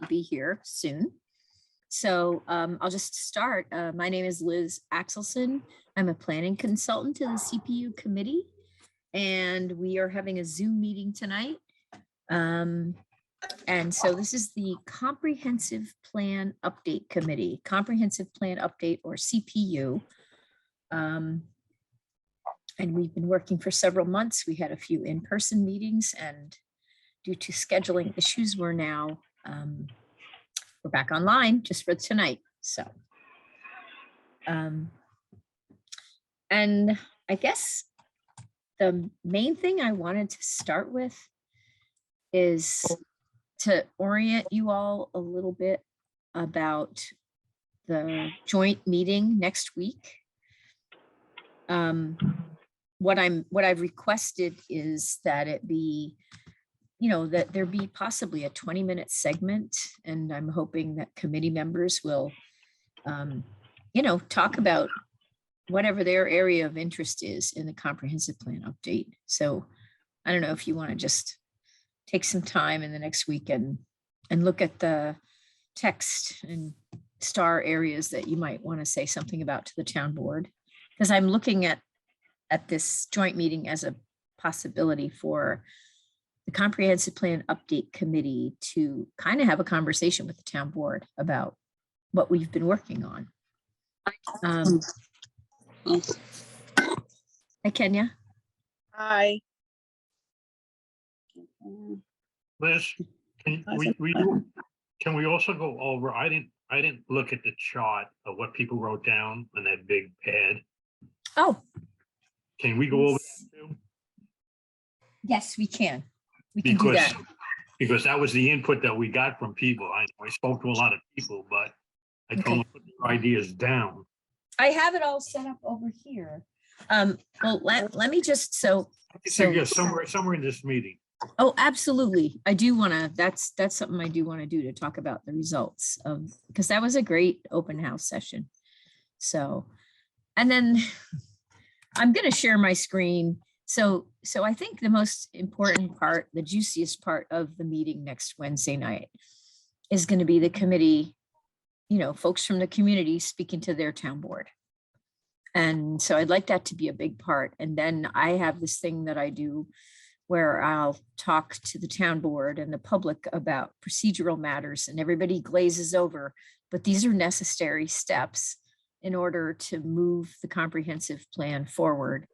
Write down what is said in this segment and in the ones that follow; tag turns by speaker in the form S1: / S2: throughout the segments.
S1: not be here soon. So I'll just start. My name is Liz Axelson. I'm a planning consultant to the CPU committee, and we are having a Zoom meeting tonight. And so this is the Comprehensive Plan Update Committee, Comprehensive Plan Update, or CPU. And we've been working for several months. We had a few in-person meetings, and due to scheduling issues, we're now we're back online just for tonight. So, and I guess the main thing I wanted to start with is to orient you all a little bit about the joint meeting next week. What I've requested is that it be, that there be possibly a 20-minute segment, and I'm hoping that committee members will, talk about whatever their area of interest is in the comprehensive plan update. So I don't know if you want to just take some time in the next week and look at the text and star areas that you might want to say something about to the town board, because I'm looking at this joint meeting as a possibility for the comprehensive plan update committee to kind of have a conversation with the town board about what we've been working on. Hi, Kenya.
S2: Hi.
S3: Liz, can we also go over, I didn't look at the chart of what people wrote down on that big pad.
S1: Oh.
S3: Can we go over that too?
S1: Yes, we can. We can do that.
S3: Because that was the input that we got from people. I spoke to a lot of people, but I told them to put their ideas down.
S1: I have it all set up over here. Well, let me just, so
S3: somewhere in this meeting.
S1: Oh, absolutely. I do want to, that's something I do want to do, to talk about the results of, because that was a great open house session. So, and then I'm going to share my screen. So I think the most important part, the juiciest part of the meeting next Wednesday night is going to be the committee, folks from the community speaking to their town board. And so I'd like that to be a big part. And then I have this thing that I do where I'll talk to the town board and the public about procedural matters, and everybody glazes over, but these are necessary steps in order to move the comprehensive plan forward,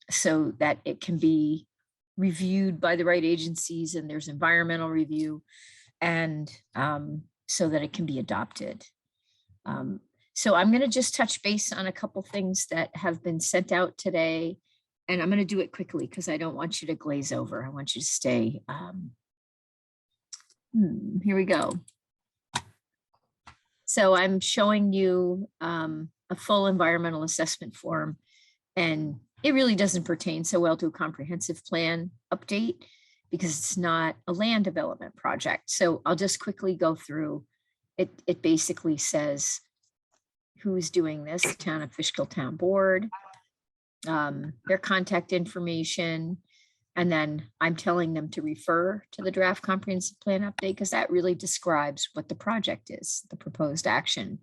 S1: so that it can be reviewed by the right agencies, and there's environmental review, and so that it can be adopted. So I'm going to just touch base on a couple things that have been sent out today. And I'm going to do it quickly because I don't want you to glaze over. I want you to stay. Here we go. So I'm showing you a full environmental assessment form, and it really doesn't pertain so well to a comprehensive plan update because it's not a land development project. So I'll just quickly go through it. It basically says who is doing this: the town of Fishkill Town Board, their contact information, and then I'm telling them to refer to the draft comprehensive plan update because that really describes what the project is, the proposed action.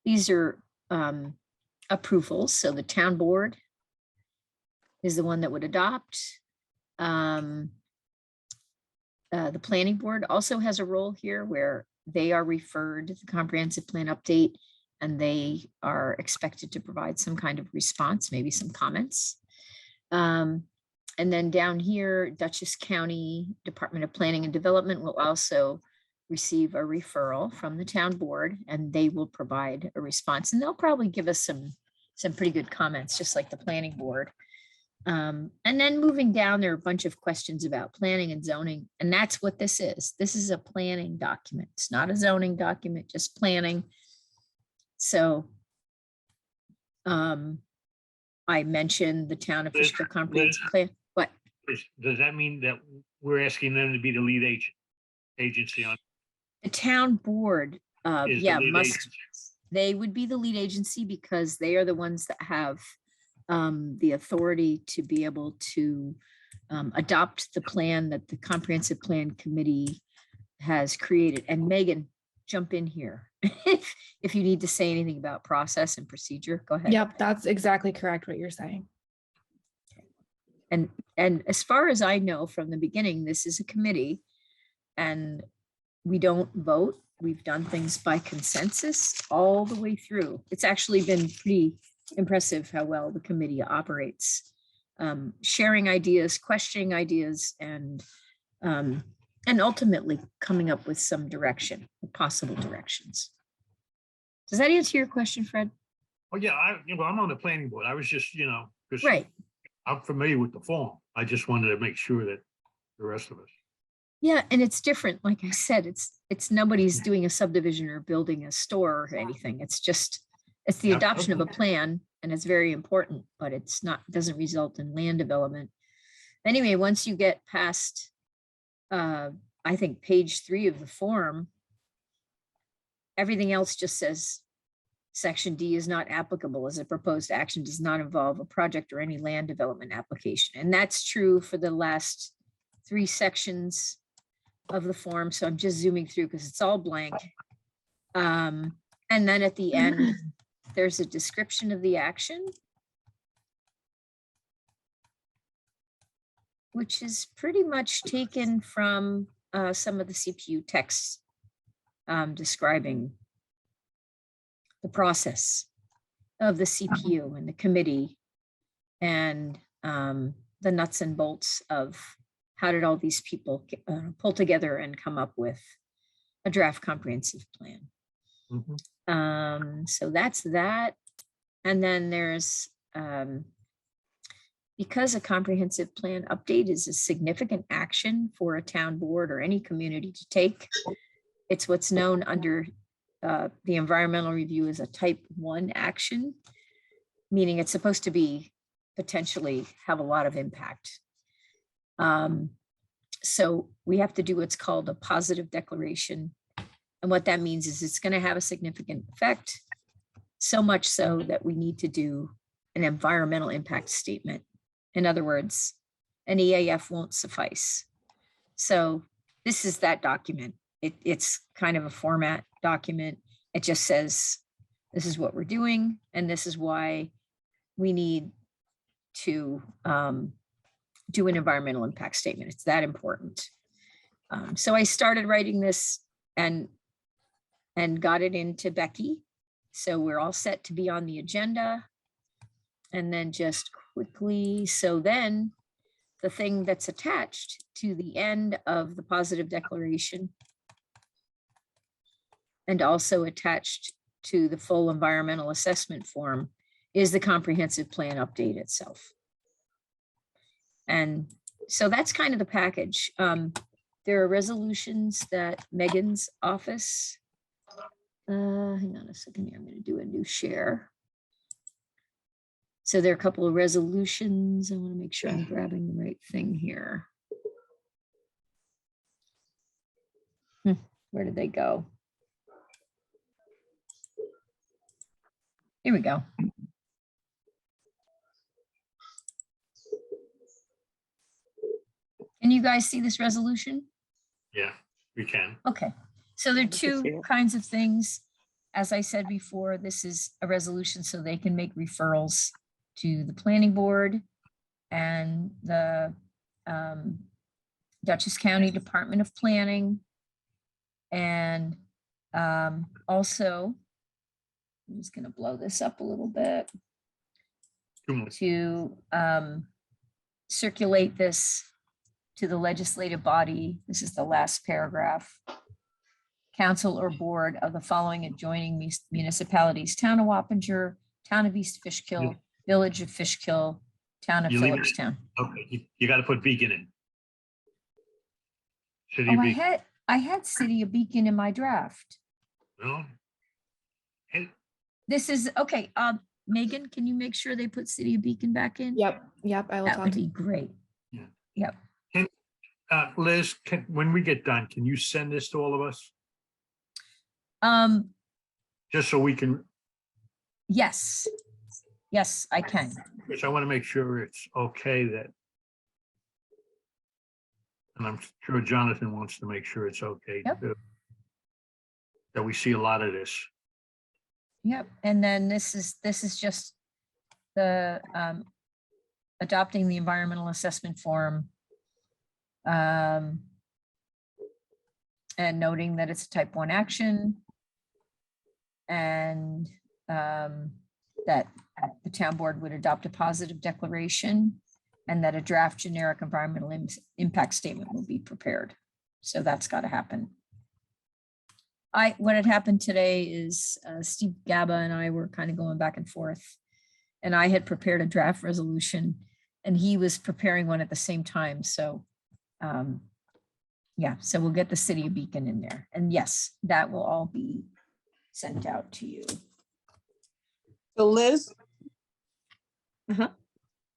S1: These are approvals. So the town board is the one that would adopt. The planning board also has a role here where they are referred to the comprehensive plan update, and they are expected to provide some kind of response, maybe some comments. And then down here, Dutchess County Department of Planning and Development will also receive a referral from the town board, and they will provide a response. And they'll probably give us some pretty good comments, just like the planning board. And then moving down, there are a bunch of questions about planning and zoning, and that's what this is. This is a planning document. It's not a zoning document, just planning. So I mentioned the town of Fishkill Comprehensive Plan. What?
S3: Does that mean that we're asking them to be the lead agency on?
S1: The town board, yeah,
S3: agency?
S1: They would be the lead agency because they are the ones that have the authority to be able to adopt the plan that the comprehensive plan committee has created. And Megan, jump in here. If you need to say anything about process and procedure, go ahead.
S2: Yep, that's exactly correct what you're saying.
S1: And as far as I know from the beginning, this is a committee and we don't vote. We've done things by consensus all the way through. It's actually been pretty impressive how well the committee operates, sharing ideas, questioning ideas, and ultimately coming up with some direction, possible directions. Does that answer your question, Fred?
S3: Oh, yeah, I'm on the planning board. I was just, because
S1: Right.
S3: I'm familiar with the form. I just wanted to make sure that the rest of us.
S1: Yeah, and it's different. Like I said, it's nobody's doing a subdivision or building a store or anything. It's the
S3: Yeah,
S1: adoption of a
S3: okay.
S1: plan, and it's very important, but it's not, doesn't result in land development. Anyway, once you get past, I think page 3 of the form, everything else just says Section D is not applicable as a proposed action does not involve a project or any land development application. And that's true for the last 3 sections of the form. So I'm just zooming through because it's all blank. And then at the end, there's a description of the action, which is pretty much taken from some of the CPU texts describing the process of the CPU and the committee and the nuts and bolts of how did all these people pull together and come up with a draft comprehensive plan.
S3: Mhm.
S1: So that's that. And then there's, because a comprehensive plan update is a significant action for a town board or any community to take, it's what's known under the environmental review as a type 1 action, meaning it's supposed to be potentially have a lot of impact. So we have to do what's called a positive declaration. And what that means is it's going to have a significant effect, so much so that we need to do an environmental impact statement. In other words, an EAF won't suffice. So this is that document. It's kind of a format document. It just says, this is what we're doing, and this is why we need to do an environmental impact statement. It's that important. So I started writing this and got it into Becky. So we're all set to be on the agenda. And then just quickly, so then the thing that's attached to the end of the positive declaration and also attached to the full environmental assessment form is the comprehensive plan update itself. And so that's kind of the package. There are resolutions that Megan's office, hang on a second here, I'm going to do a new share. So there are a couple of resolutions. I want to make sure I'm grabbing the right thing here. Where did they go? Here we go. Can you guys see this resolution?
S3: Yeah, we can.
S1: Okay, so there are 2 kinds of things. As I said before, this is a resolution so they can make referrals to the planning board and the Dutchess County Department of Planning. And also, I'm just going to blow this up a little bit
S3: Too much.
S1: to circulate this to the legislative body. This is the last paragraph. Council or board of the following adjoining municipalities: Town of Wappinger, Town of East Fishkill, Village of Fishkill, Town of
S3: You leave it-
S1: Phillipstown.
S3: Okay, you got to put Beacon in. City
S1: Oh,
S3: of
S1: I
S3: Beacon.
S1: had City of Beacon in my draft.
S3: No? Hey,
S1: This is, okay, Megan, can you make sure they put City of Beacon back in?
S2: Yep, I will
S1: That
S2: talk
S1: would
S2: to
S1: be great.
S3: Yeah.
S1: Yep.
S3: Liz, when we get done, can you send this to all of us? Just so we can,
S1: Yes. Yes, I can.
S3: because I want to make sure it's okay that And I'm sure Jonathan wants to make sure it's okay
S1: Yep.
S3: too. That we see a lot of this.
S1: Yep, and then this is just the adopting the environmental assessment form. And noting that it's a type 1 action. And that the town board would adopt a positive declaration and that a draft generic environmental impact statement will be prepared. So that's got to happen. What had happened today is Steve Gaba and I were kind of going back and forth, and I had prepared a draft resolution and he was preparing one at the same time. So yeah, so we'll get the city of Beacon in there. And yes, that will all be sent out to you.
S4: So Liz,
S1: Uh-huh.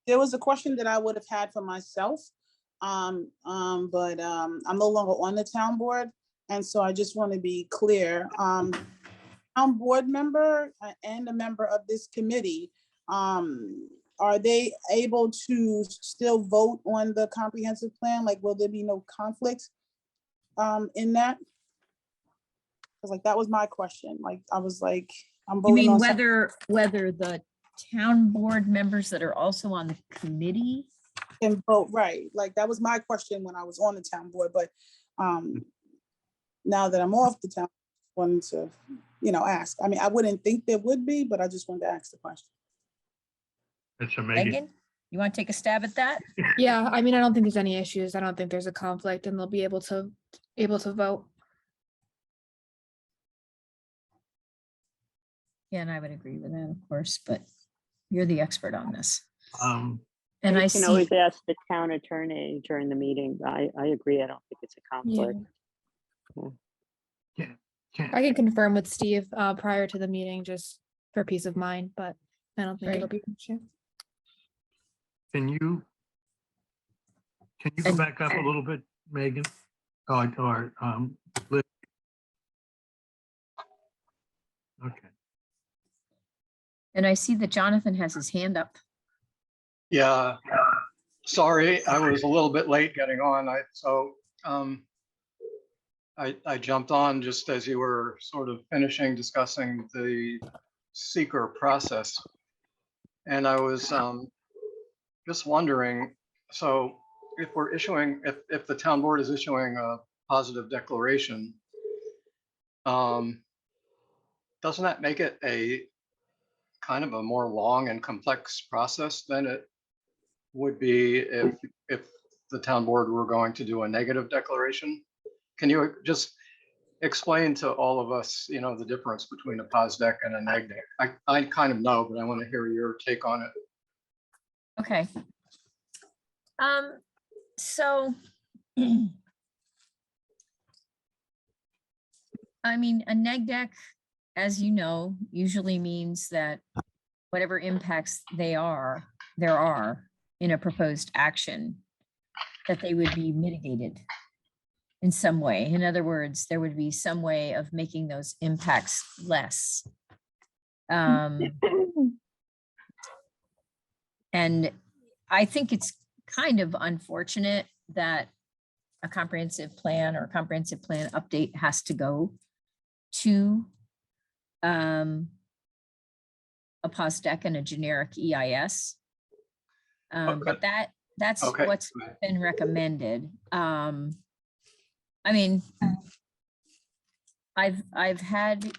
S4: there was a question that I would have had for myself, but I'm no longer on the town board. And so I just want to be clear, town board member and a member of this committee, are they able to still vote on the comprehensive plan? Like, will there be no conflict in that? Because like, that was my question. Like, I was like, I'm
S1: You
S4: voting
S1: mean
S4: on something
S1: whether the town board members that are also on the committee?
S4: and vote, right? Like, that was my question when I was on the town board, but now that I'm off the town, I wanted to, ask. I mean, I wouldn't think there would be, but I just wanted to ask the question.
S3: It's amazing.
S1: Megan, you want to take a stab at that?
S2: Yeah, I mean, I don't think there's any issues. I don't think there's a conflict and they'll be able to vote.
S1: Yeah, and I would agree with that, of course, but you're the expert on this.
S3: Um,
S1: And I
S5: You can always
S1: see,
S5: ask the town attorney during the meeting. I agree. I don't think it's a conflict.
S2: I can confirm with Steve prior to the meeting just for peace of mind, but I don't think it'll
S1: Right.
S2: be an issue.
S3: Can you go back up a little bit, Megan? Or Liz? Okay.
S1: and I see that Jonathan has his hand up.
S6: Yeah, sorry, I was a little bit late getting on. I jumped on just as you were sort of finishing discussing the seeker process. And I was just wondering, so if we're issuing, if the town board is issuing a positive declaration, doesn't that make it a kind of a more long and complex process than it would be if the town board were going to do a negative declaration? Can you just explain to all of us, the difference between a pos dec and a neg dec? I kind of know, but I want to hear your take on it.
S1: Okay. So, I mean, a neg deck, as you know, usually means that whatever impacts there are in a proposed action, that they would be mitigated in some way. In other words, there would be some way of making those impacts less. And I think it's kind of unfortunate that a comprehensive plan or a comprehensive plan update has to go to a pos dec and a generic EIS. But that's
S6: Okay.
S1: what's been recommended. I mean, I've had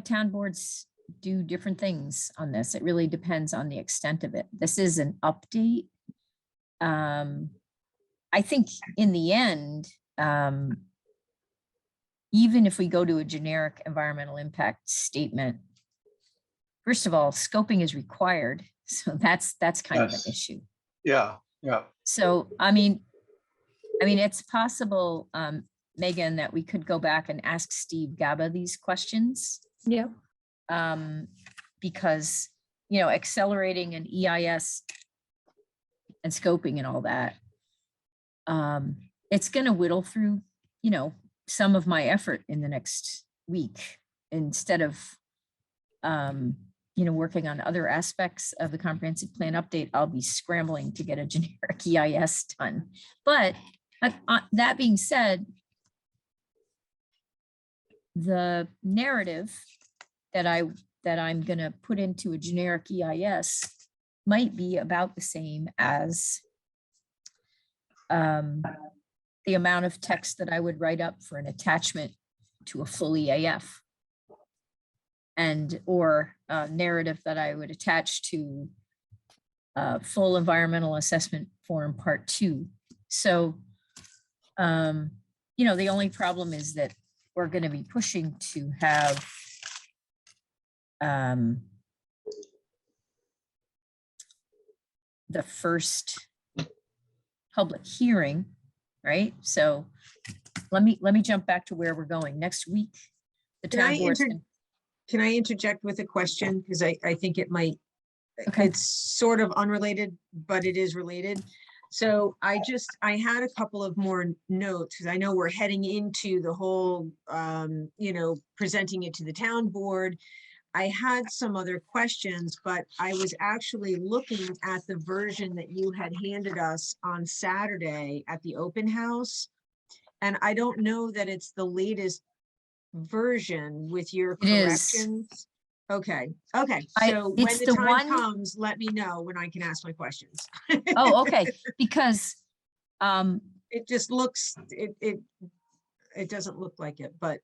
S1: town boards do different things on this. It really depends on the extent of it. This is an update. I think in the end, even if we go to a generic environmental impact statement, first of all, scoping is required. So that's kind of an
S6: Yes.
S1: issue.
S6: Yeah.
S1: So, I mean, it's possible, Megan, that we could go back and ask Steve Gaba these questions.
S2: Yeah.
S1: Because, accelerating an EIS and scoping and all that, it's going to whittle through, some of my effort in the next week instead of working on other aspects of the comprehensive plan update, I'll be scrambling to get a generic EIS done. But that being said, the narrative that I'm gonna put into a generic EIS might be about the same as the amount of text that I would write up for an attachment to a full EAF, and or a narrative that I would attach to full environmental assessment form part 2. So, the only problem is that we're going to be pushing to have the first public hearing, right? So let me jump back to where we're going next week. The
S7: Can
S1: town
S7: I
S1: board's
S7: inter-
S1: gonna-
S7: Can I interject with a question? Because I think it might,
S1: Okay.
S7: it's sort of unrelated, but it is related. So I had a couple of more notes because I know we're heading into the whole, presenting it to the town board. I had some other questions, but I was actually looking at the version that you had handed us on Saturday at the open house. And I don't know that it's the latest version with your
S1: It is.
S7: corrections. Okay, okay.
S1: I-
S7: So when
S1: it's
S7: the
S1: the
S7: time
S1: one-
S7: comes, let me know when I can ask my questions.
S1: Oh, okay, because
S7: It just looks, it doesn't look like it, but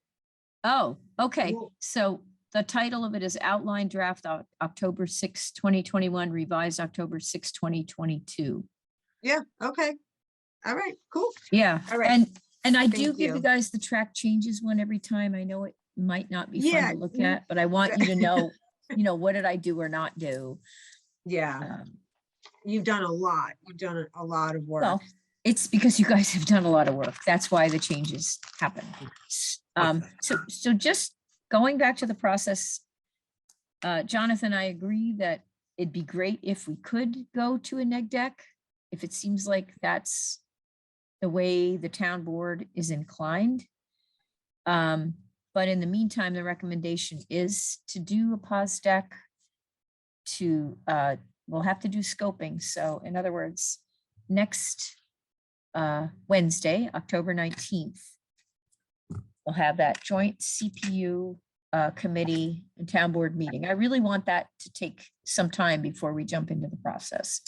S1: oh, okay.
S7: Well-
S1: So the title of it is Outline Draft October 6, 2021, revised October 6, 2022.
S7: yeah, okay. All right, cool.
S1: Yeah,
S7: All right.
S1: and I do
S7: Thank
S1: give you
S7: you.
S1: guys the track changes one every time. I know it might not be fun
S7: Yeah,
S1: to look
S7: mm,
S1: at, but I want you to know, what did I do or not do?
S7: Yeah, you've done a lot. You've done a lot of work.
S1: Well, it's because you guys have done a lot of work. That's why the changes happen. So just going back to the process, Jonathan, I agree that it'd be great if we could go to a neg deck, if it seems like that's the way the town board is inclined. But in the meantime, the recommendation is to do a pause deck to, we'll have to do scoping. So in other words, next Wednesday, October 19th, we'll have that joint CPU committee and town board meeting. I really want that to take some time before we jump into the process.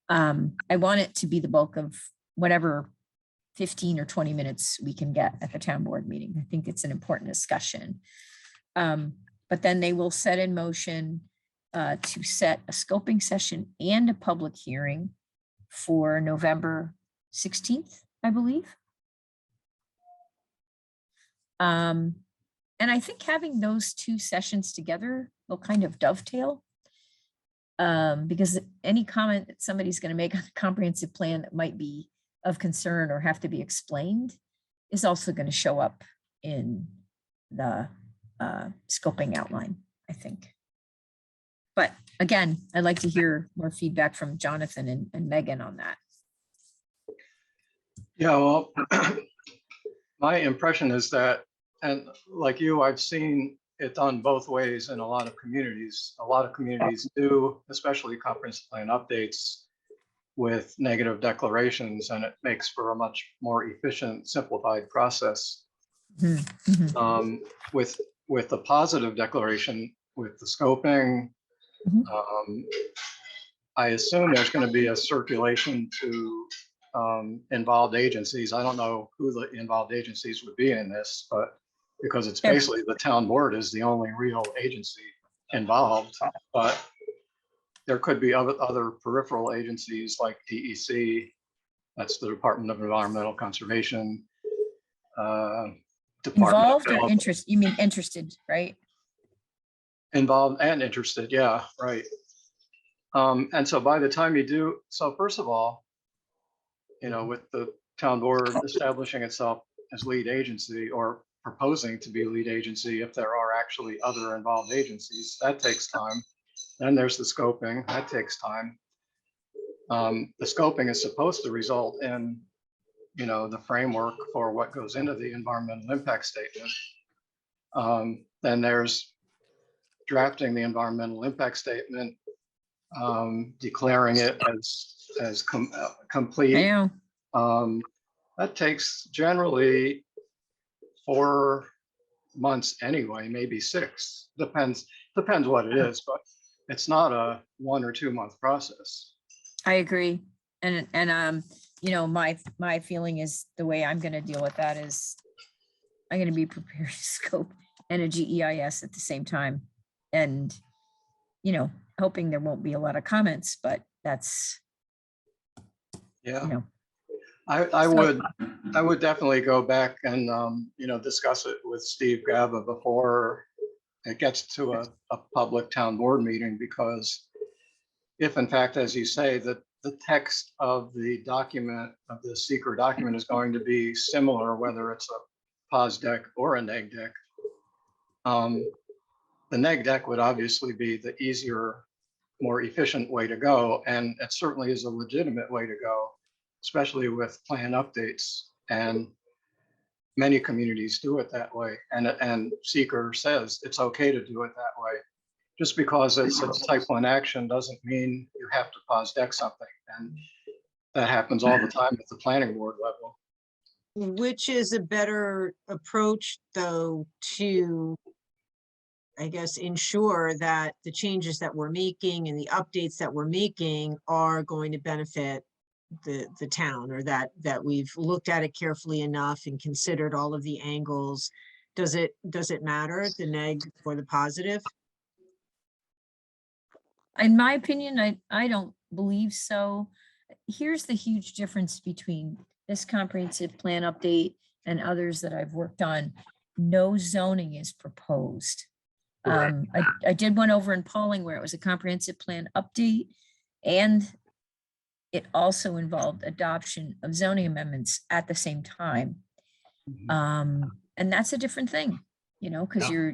S1: I want it to be the bulk of whatever 15 or 20 minutes we can get at the town board meeting. I think it's an important discussion. But then they will set in motion to set a scoping session and a public hearing for November 16th, I believe. And I think having those two sessions together will kind of dovetail, because any comment that somebody's going to make on the comprehensive plan that might be of concern or have to be explained is also going to show up in the scoping outline, I think. But again, I'd like to hear more feedback from Jonathan and Megan on that.
S6: Yeah, well, my impression is that, and like you, I've seen it done both ways in a lot of communities. A lot of communities do, especially comprehensive plan updates with negative declarations, and it makes for a much more efficient, simplified process.
S1: Mhm.
S6: With the positive declaration, with the scoping,
S1: Mhm.
S6: I assume there's going to be a circulation to involved agencies. I don't know who the involved agencies would be in this, but because it's
S1: Sure.
S6: basically the town board is the only real agency involved, but there could be other peripheral agencies like DEC, that's the Department of Environmental Conservation.
S1: Involved or interest? You mean interested, right?
S6: Involved and interested, yeah, right. And so by the time you do, so first of all, with the town board establishing itself as lead agency or proposing to be lead agency, if there are actually other involved agencies, that takes time. Then there's the scoping, that takes time. The scoping is supposed to result in, the framework for what goes into the environmental impact statement. Then there's drafting the environmental impact statement, declaring it as
S1: I
S6: complete.
S1: know.
S6: That takes generally 4 months anyway, maybe 6. Depends what it is, but it's not a 1 or 2 month process.
S1: I agree. And you know, my feeling is the way I'm gonna deal with that is I'm gonna be prepared to scope and a GEIS at the same time. And, you know, hoping there won't be a lot of comments, but that's,
S6: Yeah.
S1: you know,
S6: I
S1: So-
S6: would definitely go back and, discuss it with Steve Gaba before it gets to a public town board meeting, because if in fact, as you say, that the text of the document, of the seeker document is going to be similar, whether it's a pos deck or a neg deck, the neg deck would obviously be the easier, more efficient way to go. And it certainly is a legitimate way to go, especially with plan updates. And many communities do it that way. And seeker says it's okay to do it that way. Just because it's a type 1 action doesn't mean you have to pos deck something. And that happens all the time at the planning board level.
S7: Which is a better approach, though, to, I guess, ensure that the changes that we're making and the updates that we're making are going to benefit the town, or that we've looked at it carefully enough and considered all of the angles. Does it matter, the neg or the positive?
S1: in my opinion, I don't believe so. Here's the huge difference between this comprehensive plan update and others that I've worked on. No zoning is proposed.
S3: Correct.
S1: I did one over in Pauling where it was a comprehensive plan update, and it also involved adoption of zoning amendments at the same time. And that's a different thing, you know, because
S3: Yeah.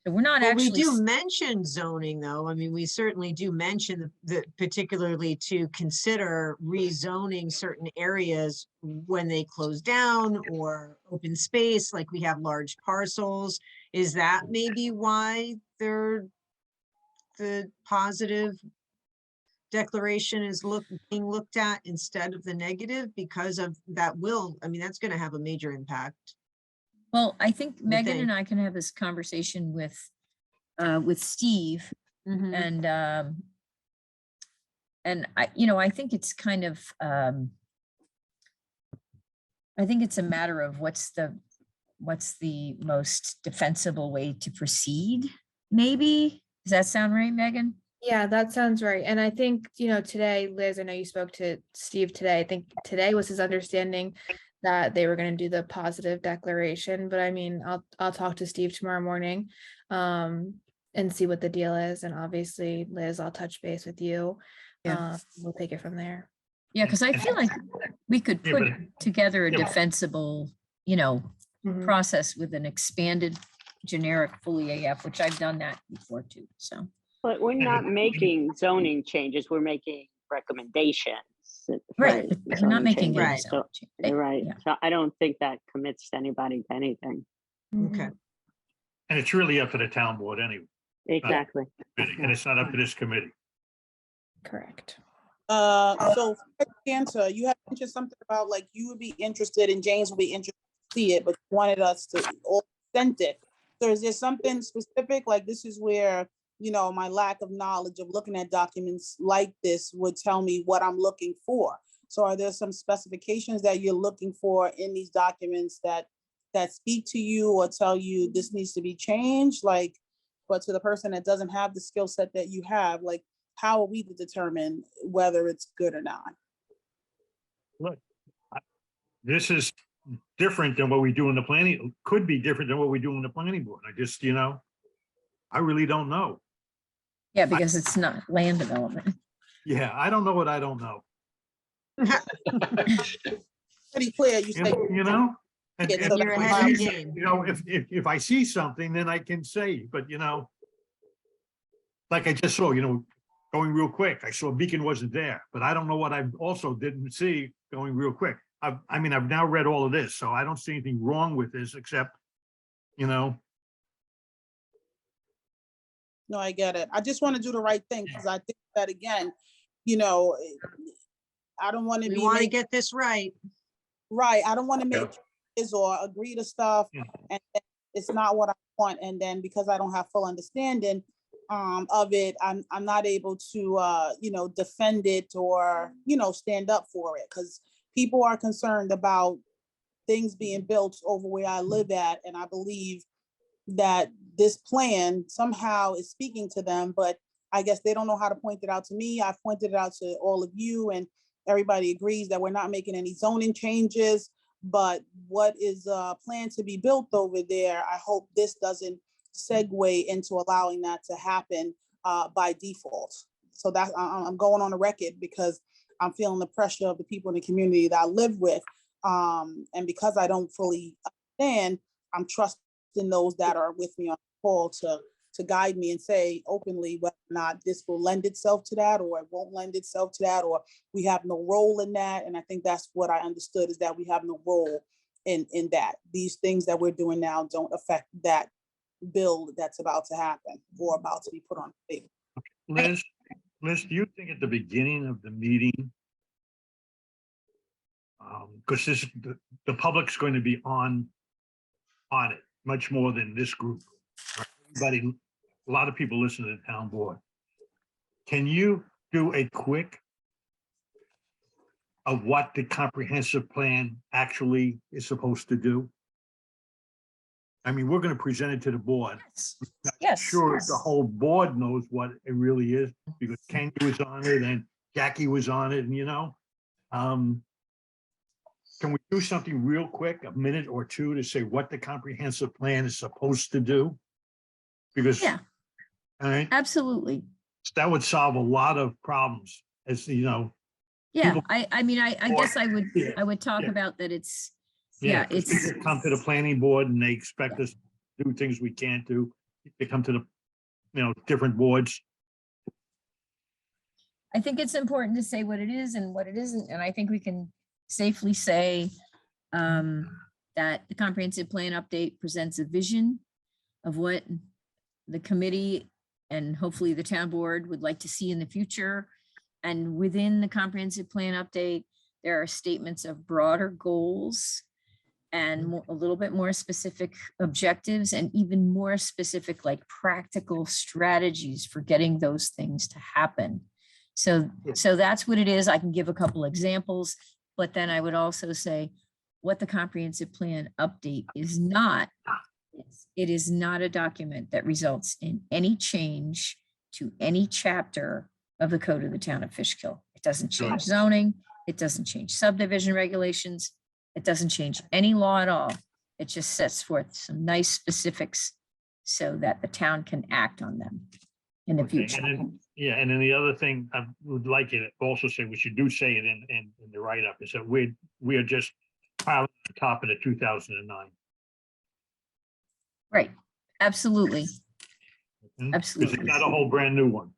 S1: we're not
S7: Well,
S1: actually.
S7: we do mention zoning, though. I mean, we certainly do mention the particularly to consider rezoning certain areas when they close down, or open space, like we have large parcels. Is that maybe why the positive declaration is being looked at instead of the negative? Because of that I mean, that's going to have a major impact.
S1: Well, I think Megan
S7: think.
S1: and I can have this conversation with Steve,
S7: Mhm.
S1: and I think it's kind of, I think it's a matter of what's the most defensible way to proceed, maybe. Does that sound right, Megan?
S2: Yeah, that sounds right. And I think, today, Liz, I know you spoke to Steve today. I think today was his understanding that they were going to do the positive declaration, but I mean, I'll talk to Steve tomorrow morning, and see what the deal is. And obviously, Liz, I'll touch base with you.
S7: Yeah.
S2: We'll take it from there.
S1: Yeah, because I feel like we could
S3: Yeah,
S1: put
S3: but-
S1: together a
S3: yeah, but-
S1: defensible,
S2: Mhm.
S1: process with an expanded generic fully AF, which I've done that before too, so.
S5: But we're
S3: Yeah,
S5: not
S3: but-
S5: making zoning changes, we're making recommendations. for
S1: Right, but we're not
S5: zoning
S1: making
S5: changes.
S1: any
S7: Right.
S5: So,
S1: zone change.
S5: you're right.
S1: Yeah.
S5: So I don't think that commits anybody to anything.
S7: Okay.
S3: And it's really up to the town board anyway,
S5: Exactly.
S3: and it's not up to this committee.
S2: Correct.
S4: So Santa, you had mentioned something about like you would be interested and James would be interested to see it, but you wanted us to all send it. So is there something specific, like this is where, my lack of knowledge of looking at documents like this would tell me what I'm looking for? So are there some specifications that you're looking for in these documents that speak to you or tell you this needs to be changed? Like, but to the person that doesn't have the skill set that you have, like, how are we to determine whether it's good or not?
S3: Look, this is different than what we do in the planning, could be different than what we do in the planning board. I just, I really don't know.
S1: Yeah, because it's not land development.
S3: Yeah, I don't know what I don't know.
S4: Pretty clear, you say.
S3: You know? And-
S4: Yeah,
S3: and
S4: so
S7: You're
S3: if I
S7: ahead of the
S3: see-
S7: game.
S3: if I see something, then I can say, but like I just saw, going real quick, I saw Beacon wasn't there, but I don't know what I also didn't see going real quick. I've now read all of this, so I don't see anything wrong with this except,
S4: No, I get it. I just want to do the right thing because I think that again, you know, I don't want to
S7: We
S4: be
S7: want to
S4: making,
S7: get this right.
S4: right. I don't want to
S3: Yeah.
S4: make changes or agree to stuff
S3: Yeah.
S4: and then it's not what I want. And then because I don't have full understanding of it, I'm not able to you know, defend it or, you know, stand up for it because people are concerned about things being built over where I live at. And I believe that this plan somehow is speaking to them, but I guess they don't know how to point it out to me. I've pointed it out to all of you and everybody agrees that we're not making any zoning changes, but what is planned to be built over there, I hope this doesn't segue into allowing that to happen by default. So that I'm going on the record because I'm feeling the pressure of the people in the community that I live with. And because I don't fully understand, I'm trusting those that are with me on the call to guide me and say openly whether or not this will lend itself to that or it won't lend itself to that, or we have no role in that. And I think that's what I understood, is that we have no role in that. These things that we're doing now don't affect that bill that's about to happen or about to be put on the table.
S3: Liz, do you think at the beginning of the meeting, because the public's going to be on it much more than this group. Everybody, a lot of people listen to the town board. Can you do a quick of what the comprehensive plan actually is supposed to do? I mean, we're going to present it to the board.
S1: Yes.
S3: Sure, the whole board knows what it really is because Kenya was on it and Jackie was on it, and you know, can we do something real quick, a minute or two, to say what the comprehensive plan is supposed to do? Because,
S1: Yeah,
S3: all right,
S1: absolutely.
S3: that would solve a lot of problems, as you know.
S1: Yeah,
S3: People-
S1: I mean, I guess I
S3: Yeah,
S1: would talk
S3: yeah.
S1: about that. It's,
S3: Yeah,
S1: yeah, it's,
S3: people come to the planning board and they expect us to do things we can't do. They come to the, you know, different boards.
S1: I think it's important to say what it is and what it isn't. And I think we can safely say that the comprehensive plan update presents a vision of what the committee and hopefully the town board would like to see in the future. And within the comprehensive plan update, there are statements of broader goals and a little bit more specific objectives and even more specific, like practical strategies for getting those things to happen. So that's what it is. I can give a couple examples, but then I would also say what the comprehensive plan update is not. It is not a document that results in any change to any chapter of the code of the town of Fishkill. It doesn't change zoning. It doesn't change subdivision regulations. It doesn't change any law at all. It just sets forth some nice specifics so that the town can act on them in the
S3: Okay,
S1: future.
S3: and then, yeah, and then the other thing I would like you to also say, which you do say it in the write-up, is that we are just piling on top of the 2009.
S1: Right, absolutely.
S3: Because
S1: Absolutely.
S3: it's not a whole brand new one.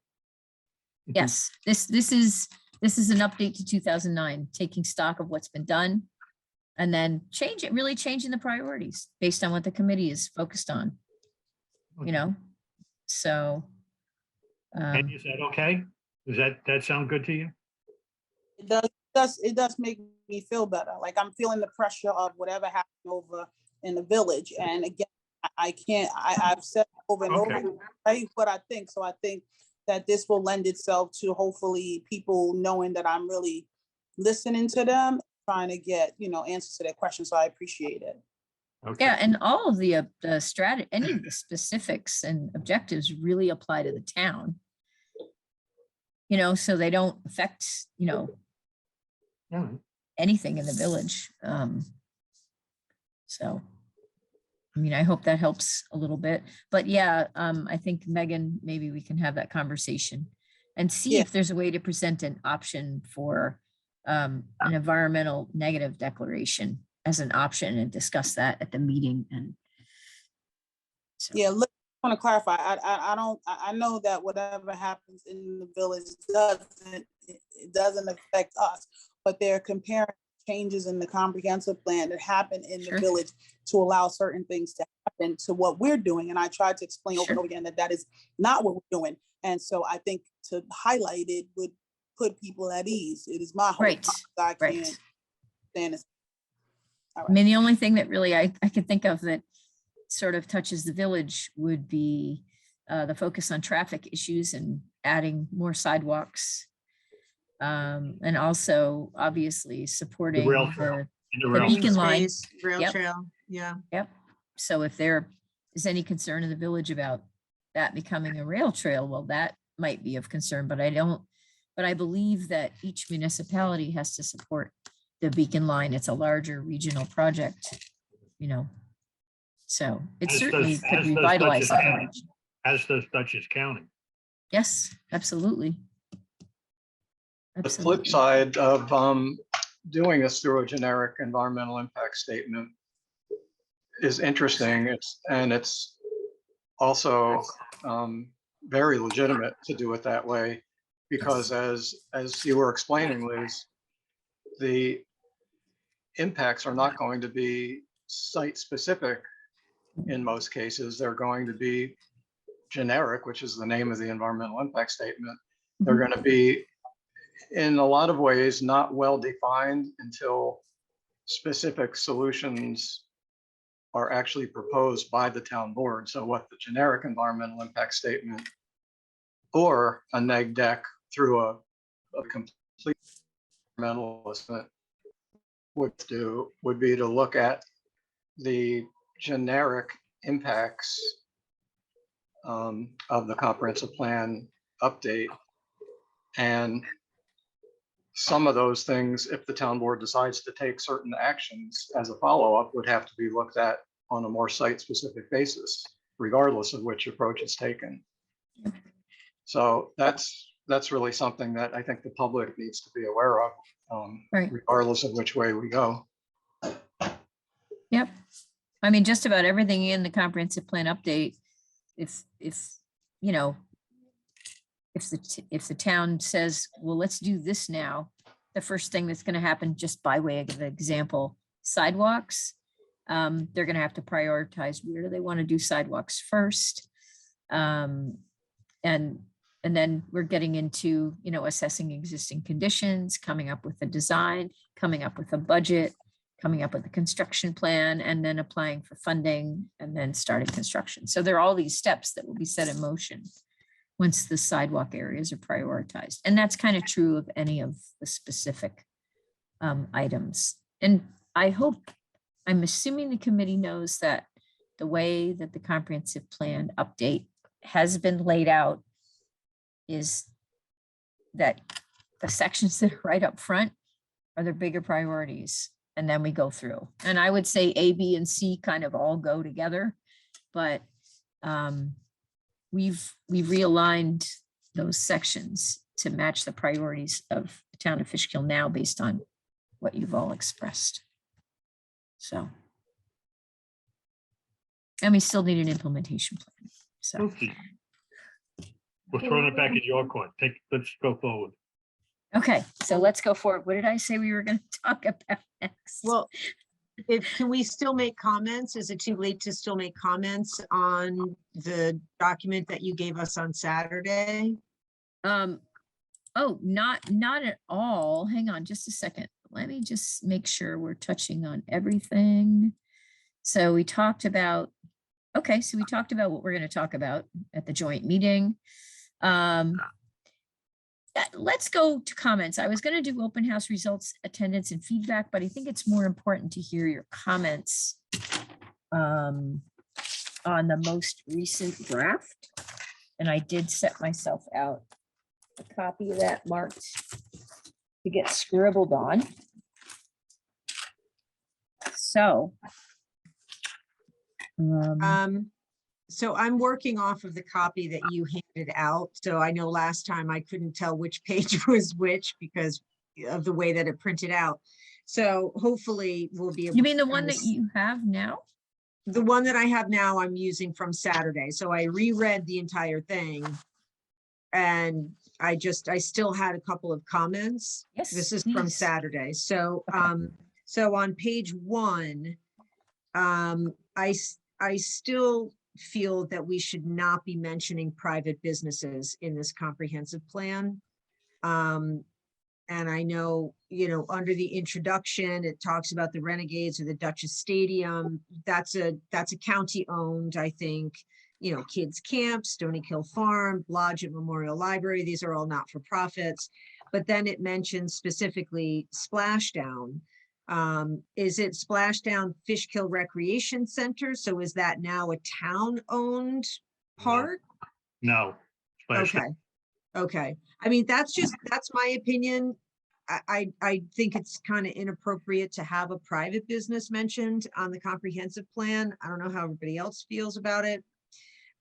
S1: Yes, this is an update to 2009, taking stock of what's been done and then really changing the priorities based on what the committee is focused on, you know? So.
S3: And is that okay? Does that sound good to you?
S4: It does make me feel better. Like I'm feeling the pressure of whatever happened over in the village. And again, I've said over and
S3: Okay.
S4: over, right, what I think. So I think that this will lend itself to hopefully people knowing that I'm really listening to them, trying to get, you know, answers to their questions. So I appreciate it.
S3: Okay.
S1: Yeah, and all of the strategy, any of the specifics and objectives really apply to the town. You know, so they don't affect, you know,
S3: All right.
S1: anything in the village. So, I mean, I hope that helps a little bit, but yeah, I think Megan, maybe we can have that conversation and see
S4: Yeah.
S1: if there's a way to present an option for an environmental negative declaration as an option and discuss that at the meeting. And so,
S4: Yeah, look, I want to clarify. I know that whatever happens in the village doesn't affect us, but they're comparing changes in the comprehensive plan that happen in
S1: Sure.
S4: the village to allow certain things to and to what we're doing. And I tried to explain over and
S1: Sure.
S4: over again that that is not what we're doing. And so I think to highlight it would put people at ease. It is my hope.
S1: Right,
S4: I
S1: right.
S4: can't stand this. All
S1: I
S4: right.
S1: mean, the only thing that really I could think of that sort of touches the village would be the focus on traffic issues and adding more sidewalks. And also obviously supporting
S3: rail trail.
S1: the,
S3: In the
S1: the
S3: rail
S1: beacon
S3: trail.
S1: line.
S7: Space, rail
S1: Yep.
S7: trail, yeah.
S1: Yep. So if there is any concern in the village about that becoming a rail trail, well, that might be of concern, but I believe that each municipality has to support the beacon line. It's a larger regional project, you know. So it
S3: As
S1: certainly
S3: does-
S1: could
S3: as does
S1: revitalize the
S3: Dutchess County.
S1: village.
S3: As does Dutchess County.
S1: Yes, absolutely.
S6: The flip
S1: Absolutely.
S6: side of doing this through a generic environmental impact statement is interesting. It's also very legitimate to do it that way, because as you were explaining, Liz, the impacts are not going to be site specific in most cases. They're going to be generic, which is the name of the environmental impact statement. They're
S1: Mhm.
S6: going to be in a lot of ways not well defined until specific solutions are actually proposed by the town board. So what the generic environmental impact statement or a neg deck through a complete environmental assessment would do would be to look at the generic impacts of the comprehensive plan update, and some of those things, if the town board decides to take certain actions as a follow-up, would have to be looked at on a more site-specific basis, regardless of which approach is taken. So that's really something that I think the public needs to be aware of,
S1: Right.
S6: regardless of which way we go.
S1: Yep. I mean, just about everything in the comprehensive plan update, if you know, if the town says, well, let's do this now, the first thing that's going to happen, just by way of example, sidewalks, they're going to have to prioritize where do they want to do sidewalks first. And then we're getting into, you know, assessing existing conditions, coming up with a design, coming up with a budget, coming up with a construction plan, and then applying for funding, and then starting construction. So there are all these steps that will be set in motion once the sidewalk areas are prioritized. And that's kind of true of any of the specific items. And I'm assuming the committee knows that the way that the comprehensive plan update has been laid out is that the sections that are right up front are the bigger priorities. And then we go through. And I would say A, B, and C kind of all go together, but we've realigned those sections to match the priorities of the town of Fishkill now based on what you've all expressed. So. And we still need an implementation plan. So,
S3: Okay. We're throwing it back in your court. Let's go forward.
S1: okay, so let's go forward. What did I say we were going to talk about next?
S7: Well, can we still make comments? Is it too late to still make comments on the document that you gave us on Saturday?
S1: Oh, not at all. Hang on just a second. Let me just make sure we're touching on everything. So we talked about, okay, so we talked about what we're going to talk about at the joint meeting. Let's go to comments. I was going to do open house results, attendance, and feedback, but I think it's more important to hear your comments on the most recent draft. And I did set myself out a copy of that marked to get scribbled on. So.
S7: So I'm working off of the copy that you handed out. So I know last time I couldn't tell which page was which because of the way that it printed out. So hopefully we'll be able.
S1: You mean the
S7: to
S1: one that you have now?
S7: The one that I have now I'm using from Saturday. So I reread the entire thing. And I still had a couple of comments.
S1: Yes,
S7: This is from
S1: please.
S7: Saturday. So, so on page 1, I still feel that we should not be mentioning private businesses in this comprehensive plan. And I know, under the introduction, it talks about the Renegades or the Duchess Stadium. That's a county owned, I think, Kids Camp, Stony Hill Farm, Blodgett Memorial Library. These are all not for profits. But then it mentions specifically Splashdown. Is it Splashdown Fishkill Recreation Center? So is that now a town-owned park?
S3: No. Splash
S7: Okay. Okay. I mean, that's my opinion. I think it's kind of inappropriate to have a private business mentioned on the comprehensive plan. I don't know how everybody else feels about it.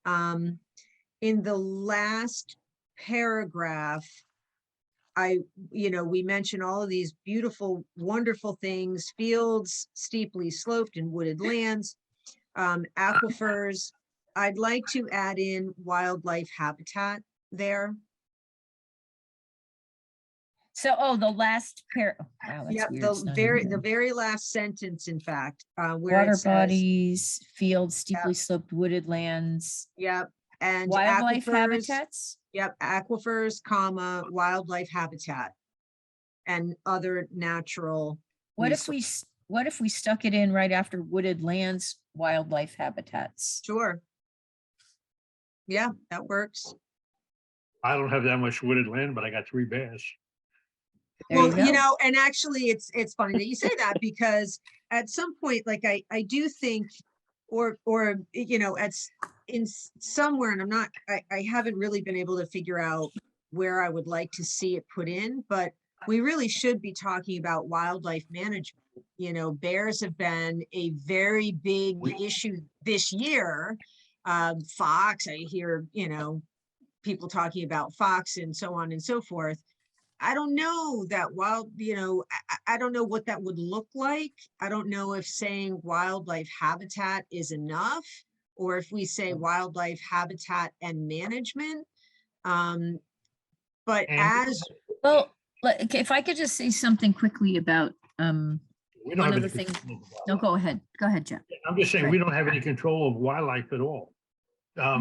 S7: In the last paragraph, we mention all of these beautiful, wonderful things, fields, steeply sloped and wooded lands, aquifers. I'd like to add in wildlife habitat there.
S1: So, the last pair. Wow, that's
S7: Yep,
S1: weird. It's not in
S7: the
S1: here.
S7: very last sentence, in fact, where
S1: Water
S7: it says,
S1: bodies, fields, steeply sloped wooded lands,
S7: yep, and
S1: wildlife
S7: aquifers,
S1: habitats.
S7: yep, aquifers, comma, wildlife habitat and other natural.
S1: What if we stuck it in right after wooded lands, wildlife habitats?
S7: Sure. Yeah, that works.
S3: I don't have that much wooded land, but I got 3 bears.
S1: There
S7: Well,
S1: you go.
S7: and actually it's funny that you say that, because at some point, like I do think, or in somewhere, and I haven't really been able to figure out where I would like to see it put in, but we really should be talking about wildlife management. Bears have been a very big issue this year. Fox, I hear, people talking about fox and so on and so forth. I don't know that I don't know what that would look like. I don't know if saying wildlife habitat is enough, or if we say wildlife habitat and management. But
S3: And-
S1: Well, if I could just say something quickly about
S3: We don't
S1: one
S3: have
S1: of
S3: any
S1: the things.
S3: control over
S1: No,
S3: wildlife.
S1: go ahead, Jeff.
S3: I'm just saying, we don't have any control of wildlife at all.
S7: But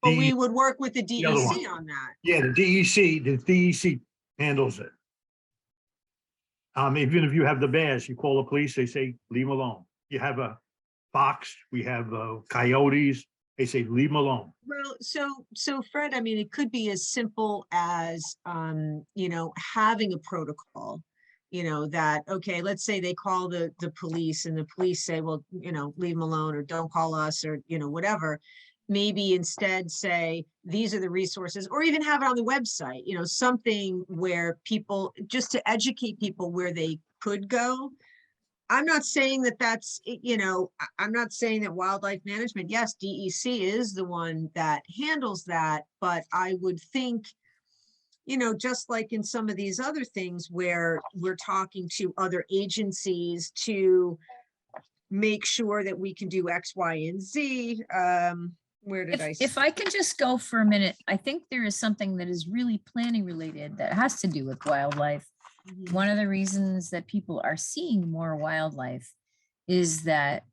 S7: we would work with the
S3: other
S7: DEC
S3: one.
S7: on that.
S3: Yeah, the DEC handles it. Even if you have the bears, you call the police, they say, leave them alone. You have a fox, we have coyotes, they say, leave them alone.
S7: Well, so Fred, I mean, it could be as simple as, having a protocol, that, okay, let's say they call the police and the police say, well, leave them alone, or don't call us, or, whatever. Maybe instead say, these are the resources, or even have it on the website, something where people, just to educate people where they could go. I'm not saying that I'm not saying that wildlife management, yes, DEC is the one that handles that, but I would think, just like in some of these other things where we're talking to other agencies to make sure that we can do X, Y, and Z. Where did
S1: If I can just go for a minute, I think there is something that is really planning related that has to do with wildlife. One of the reasons that people are seeing more wildlife is that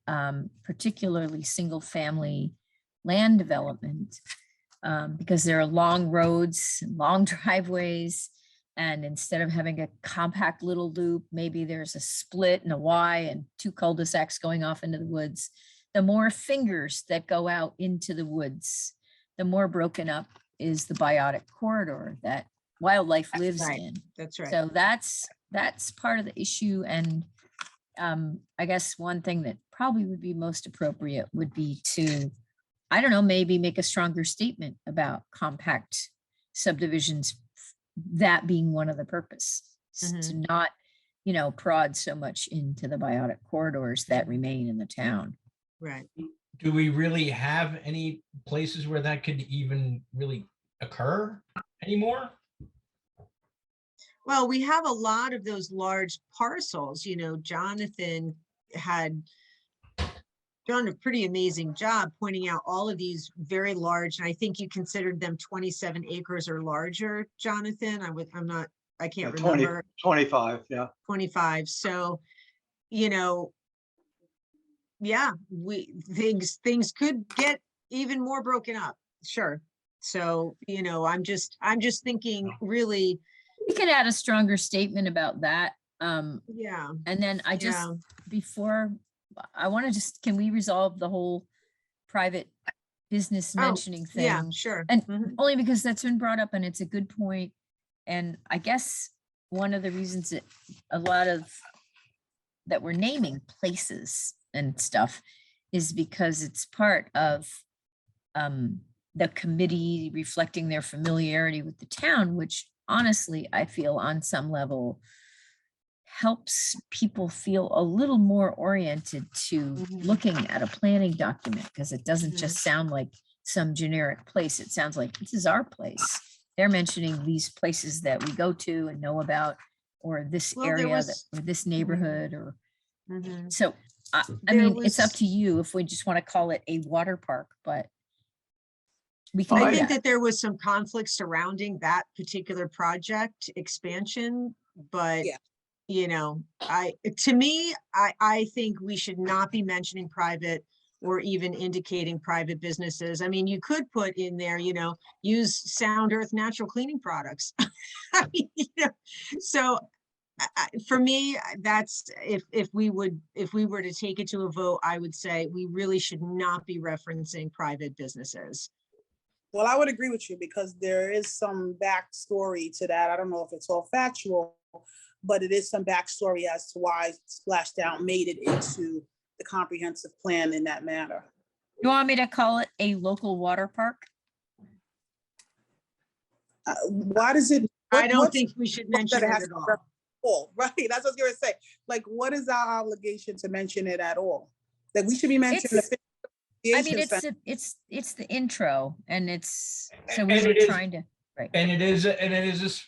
S1: particularly single family land development, because there are long roads, long driveways, and instead of having a compact little loop, maybe there's a split and a Y and 2 cul-de-sacs going off into the woods. The more fingers that go out into the woods, the more broken up is the biotic corridor that wildlife lives in.
S7: That's right.
S1: So that's part of the issue. And I guess one thing that probably would be most appropriate would be to, I don't know, maybe make a stronger statement about compact subdivisions, that being one of the purposes, to not, prod so much into the biotic corridors that remain in the town.
S7: Right.
S8: Do we really have any places where that could even really occur anymore?
S7: Well, we have a lot of those large parcels, Jonathan had done a pretty amazing job pointing out all of these very large, and I think you considered them 27 acres or larger, Jonathan. I can't remember.
S6: 25, yeah.
S7: 25. So, yeah, things could get even more broken up. Sure. So, I'm just thinking really,
S1: We could add a stronger statement about that.
S7: yeah,
S1: And then I just,
S7: yeah.
S1: before, I want to just, can we resolve the whole private business
S7: Oh,
S1: mentioning
S7: yeah,
S1: thing?
S7: sure.
S1: And
S7: Mhm.
S1: only because that's been brought up and it's a good point. And I guess one of the reasons that a lot of that we're naming places and stuff is because it's part of the committee reflecting their familiarity with the town, which honestly, I feel on some level helps people feel a little more oriented to
S7: Mhm.
S1: looking at a planning document, because it doesn't
S7: Mhm.
S1: just sound like some generic place. It sounds like this is our place. They're mentioning these places that we go to and know about, or this
S7: Well, there
S1: area,
S7: was-
S1: or this neighborhood, or
S7: Mhm.
S1: so. I
S7: There
S1: mean, it's up
S7: was-
S1: to you if we just want to call it a water park, but we can
S6: Well,
S7: I
S1: do
S7: think
S1: that.
S7: that there was some conflict surrounding that particular project expansion, but
S4: Yeah.
S7: to me, I think we should not be mentioning private or even indicating private businesses. I mean, you could put in there, use Sound Earth natural cleaning products. I mean, so for me, that's if we were to take it to a vote, I would say we really should not be referencing private businesses.
S4: Well, I would agree with you because there is some backstory to that. I don't know if it's all factual, but it is some backstory as to why Splashdown made it into the comprehensive plan in that manner.
S1: You want me to call it a local water park?
S4: Why does it?
S7: I don't
S4: what's-
S7: think we should
S4: what's
S7: mention
S4: that
S7: it
S4: has
S7: at
S4: to
S7: all.
S4: reference all, right? That's what I was gonna say. Like, what is our obligation to mention it at all? That we should be mentioning
S1: It's-
S4: the
S1: I mean,
S4: Association Center.
S1: it's the intro, and it's, so
S8: And
S1: we were
S8: it is-
S1: trying to, right.
S8: And it is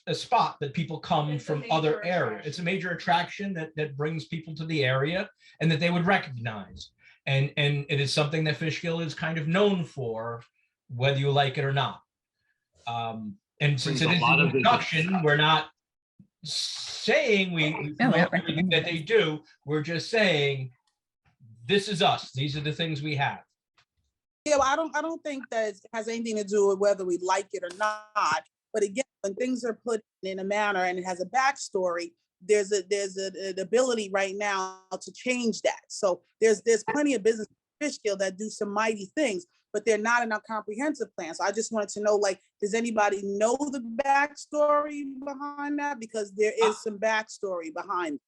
S8: a spot that people come from other areas. It's a major attraction that brings people to the area and that they would recognize. And it is something that Fishkill is kind of known for, whether you like it or not. And since
S3: Brings
S8: it
S3: a
S8: is
S3: lot
S8: an
S3: of visitors.
S8: introduction, we're not saying we
S1: No, we're
S8: promote
S1: not
S8: everything that they do. We're just saying, this is us. These are the things we have.
S4: Yeah, well, I don't think that it has anything to do with whether we like it or not. But again, when things are put in a manner and it has a backstory, there's an ability right now to change that. So there's plenty of business in Fishkill that do some mighty things, but they're not in our comprehensive plan. So I just wanted to know, like, does anybody know the backstory behind that? Because there is some backstory behind it.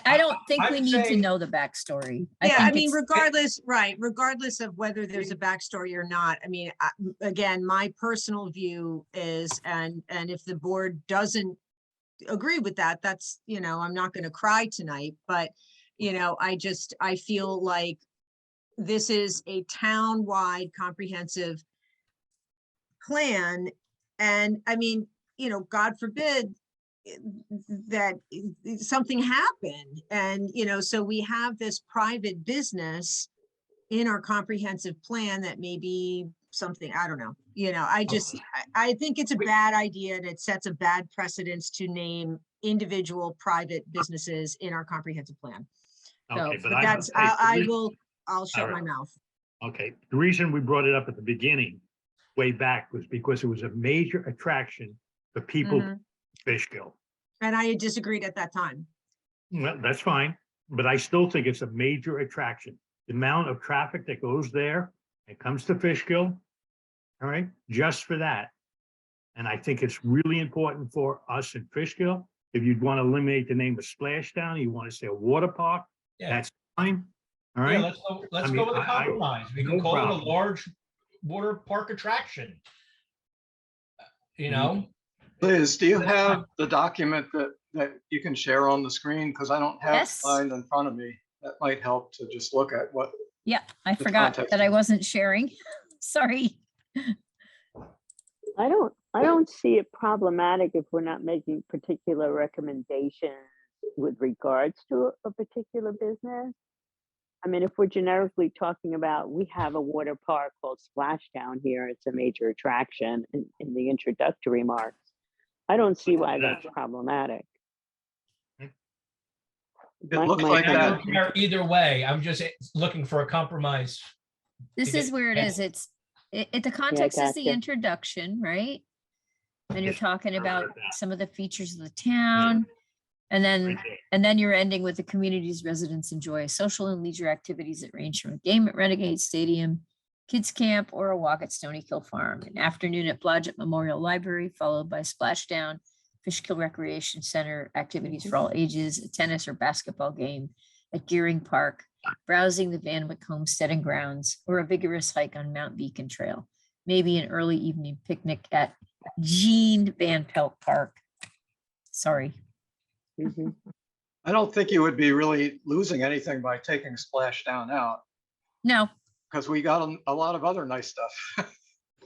S1: I don't think
S8: I
S1: we
S8: would
S1: need to
S8: say-
S1: know the backstory.
S7: Yeah, I
S1: think
S7: mean,
S1: it's-
S7: regardless of whether there's a backstory or not, I mean, again, my personal view is, and if the board doesn't agree with that, that's, I'm not going to cry tonight, but, I feel like this is a town-wide comprehensive plan. And I mean, God forbid that something happened. And, so we have this private business in our comprehensive plan that may be something, I don't know, I think it's a bad idea and it sets a bad precedence to name individual private businesses in our comprehensive plan.
S3: Okay,
S7: So,
S3: but
S7: that's, I'll shut my
S3: Alright.
S7: mouth.
S3: Okay, the reason we brought it up at the beginning, way back, was because it was a major attraction for people
S7: Mhm.
S3: Fishkill.
S7: And I disagreed at that time.
S3: Well, that's fine, but I still think it's a major attraction. The amount of traffic that goes there and comes to Fishkill, all right, just for that. And I think it's really important for us in Fishkill. If you'd want to eliminate the name of Splashdown, you want to say a water park,
S8: Yeah.
S3: that's fine. All
S8: Yeah,
S3: right,
S8: let's
S3: I
S8: go
S3: mean,
S8: with a
S3: I-
S8: compromise. We
S3: no
S8: can call it
S3: problem.
S8: a large water park attraction. You know,
S6: Liz, do you
S8: That's
S6: have
S8: fine.
S6: the document that you can share on the screen? Because I don't have
S1: Yes.
S6: mine in front of me. That might help to just look at what,
S1: Yeah, I
S6: the
S1: forgot
S6: context
S1: that I
S6: is-
S1: wasn't sharing. Sorry.
S5: I don't see it problematic if we're not making particular recommendations with regards to a particular business. I mean, if we're generically talking about, we have a water park called Splashdown here, it's a major attraction in the introductory remarks. I don't see why that's problematic.
S6: It looks
S5: my
S6: like
S8: I
S6: that.
S8: don't care either way. I'm just looking for a compromise.
S1: This
S8: to
S1: is
S8: get-
S1: where it is. The context is the
S5: gotcha.
S1: introduction, right? And you're
S3: Yes,
S1: talking
S3: I
S1: about
S3: read that.
S1: some of the features of the town. And then,
S3: Right there.
S1: and then you're ending with the community's residents enjoy social and leisure activities that range from a game at Renegade Stadium, kids camp, or a walk at Stony Kill Farm, an afternoon at Blodgett Memorial Library, followed by splashdown, Fishkill Recreation Center, activities for all ages, a tennis or basketball game at Gearing Park, browsing the Van Wyck Homestead and grounds, or a vigorous hike on Mount Beacon Trail, maybe an early evening picnic at Jean Van Pelt Park. Sorry.
S5: Mhm.
S6: I don't think you would be really losing anything by taking Splashdown out,
S1: No,
S6: because we got a lot of other nice stuff.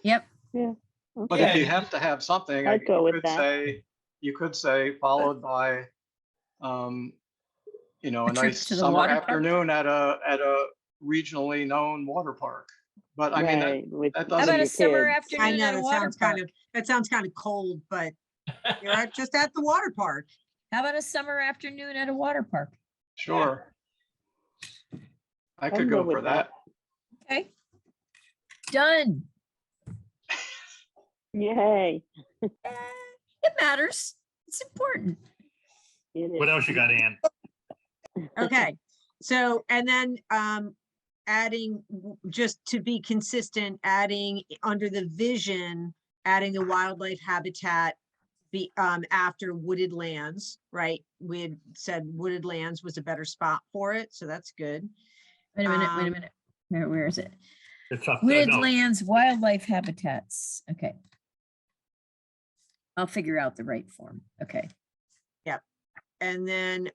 S1: yep.
S6: But
S8: Yeah,
S6: if you
S8: you-
S6: have to have something,
S5: I'd go with that.
S6: you could say followed by, you know,
S1: A
S6: a
S1: trip
S6: nice
S1: to the
S6: summer
S1: water park?
S6: afternoon at a regionally known water park. But I mean,
S5: Right, with
S6: that
S1: How
S6: doesn't-
S1: about a
S5: your
S1: summer
S5: kids.
S1: afternoon
S7: I know
S1: at a
S7: that
S1: water
S7: sounds
S1: park?
S7: that sounds kind of cold, but you're just at the water park.
S1: How about a summer afternoon at a water park?
S6: sure. I
S5: I'd
S6: could
S5: go
S6: go for
S5: with
S6: that.
S1: Okay. Done.
S5: Yay.
S1: It matters. It's important.
S5: It
S3: What
S5: is.
S3: else you got, Ann?
S7: Okay, so, and then, adding, just to be consistent, adding under the vision, adding the wildlife habitat after wooded lands, right? We had said wooded lands was a better spot for it, so that's good.
S1: Wait a minute, wait a
S7: Um,
S1: minute. Where is it?
S3: It's up.
S1: Wooded
S3: no,
S1: lands, wildlife habitats. Okay. I'll figure out the right form. Okay.
S7: And then,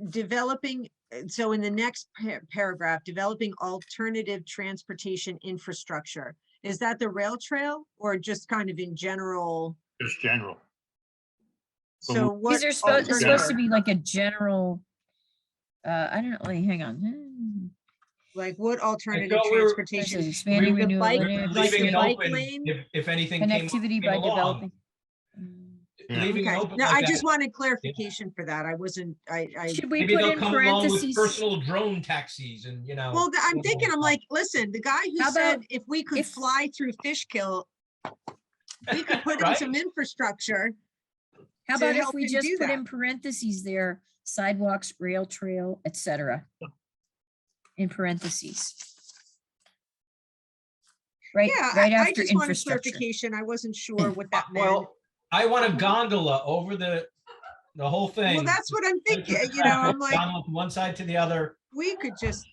S7: developing, so in the next paragraph, developing alternative transportation infrastructure. Is that the rail trail or just kind of in general?
S3: Just general.
S7: So what?
S1: These are supposed, it's supposed to
S7: alternative-
S1: be like a general, I don't know, like, hang on.
S7: Like what alternative
S8: thought we were-
S7: transportation?
S1: This is expanding
S7: The
S1: renewable
S7: bike-
S1: energy
S7: like
S8: Leaving
S7: the
S8: it
S7: bike
S8: open
S7: lane?
S8: if anything came
S1: Connectivity by
S8: along.
S1: developing.
S3: Yeah.
S8: Leaving it
S7: Okay,
S8: open
S7: no,
S8: like
S7: I
S8: that.
S7: just wanted clarification for that. I wasn't,
S1: Should we
S8: Maybe
S1: put
S8: they'll
S1: in
S8: come along with
S1: parentheses?
S8: personal drone taxis and, you know.
S7: well, I'm
S8: little-
S7: thinking, I'm like, listen, the guy who
S1: How
S7: said
S1: about
S7: if we could
S1: if-
S7: fly through Fishkill, we could put in
S8: Right?
S7: some infrastructure.
S1: How
S7: to
S1: about if
S7: help
S1: we
S7: him
S1: just
S7: do
S1: put
S7: that.
S1: in parentheses there, sidewalks, rail trail, etc. In parentheses. Right,
S7: Yeah,
S1: right
S7: I
S1: after
S7: just wanted
S1: infrastructure.
S7: clarification. I wasn't sure what that meant.
S6: Well,
S8: I want a gondola over the whole thing.
S7: Well, that's what I'm
S8: Right
S7: thinking,
S8: through
S7: you know, I'm
S8: traffic,
S7: like,
S8: gondola from one side to the other.
S7: we could just,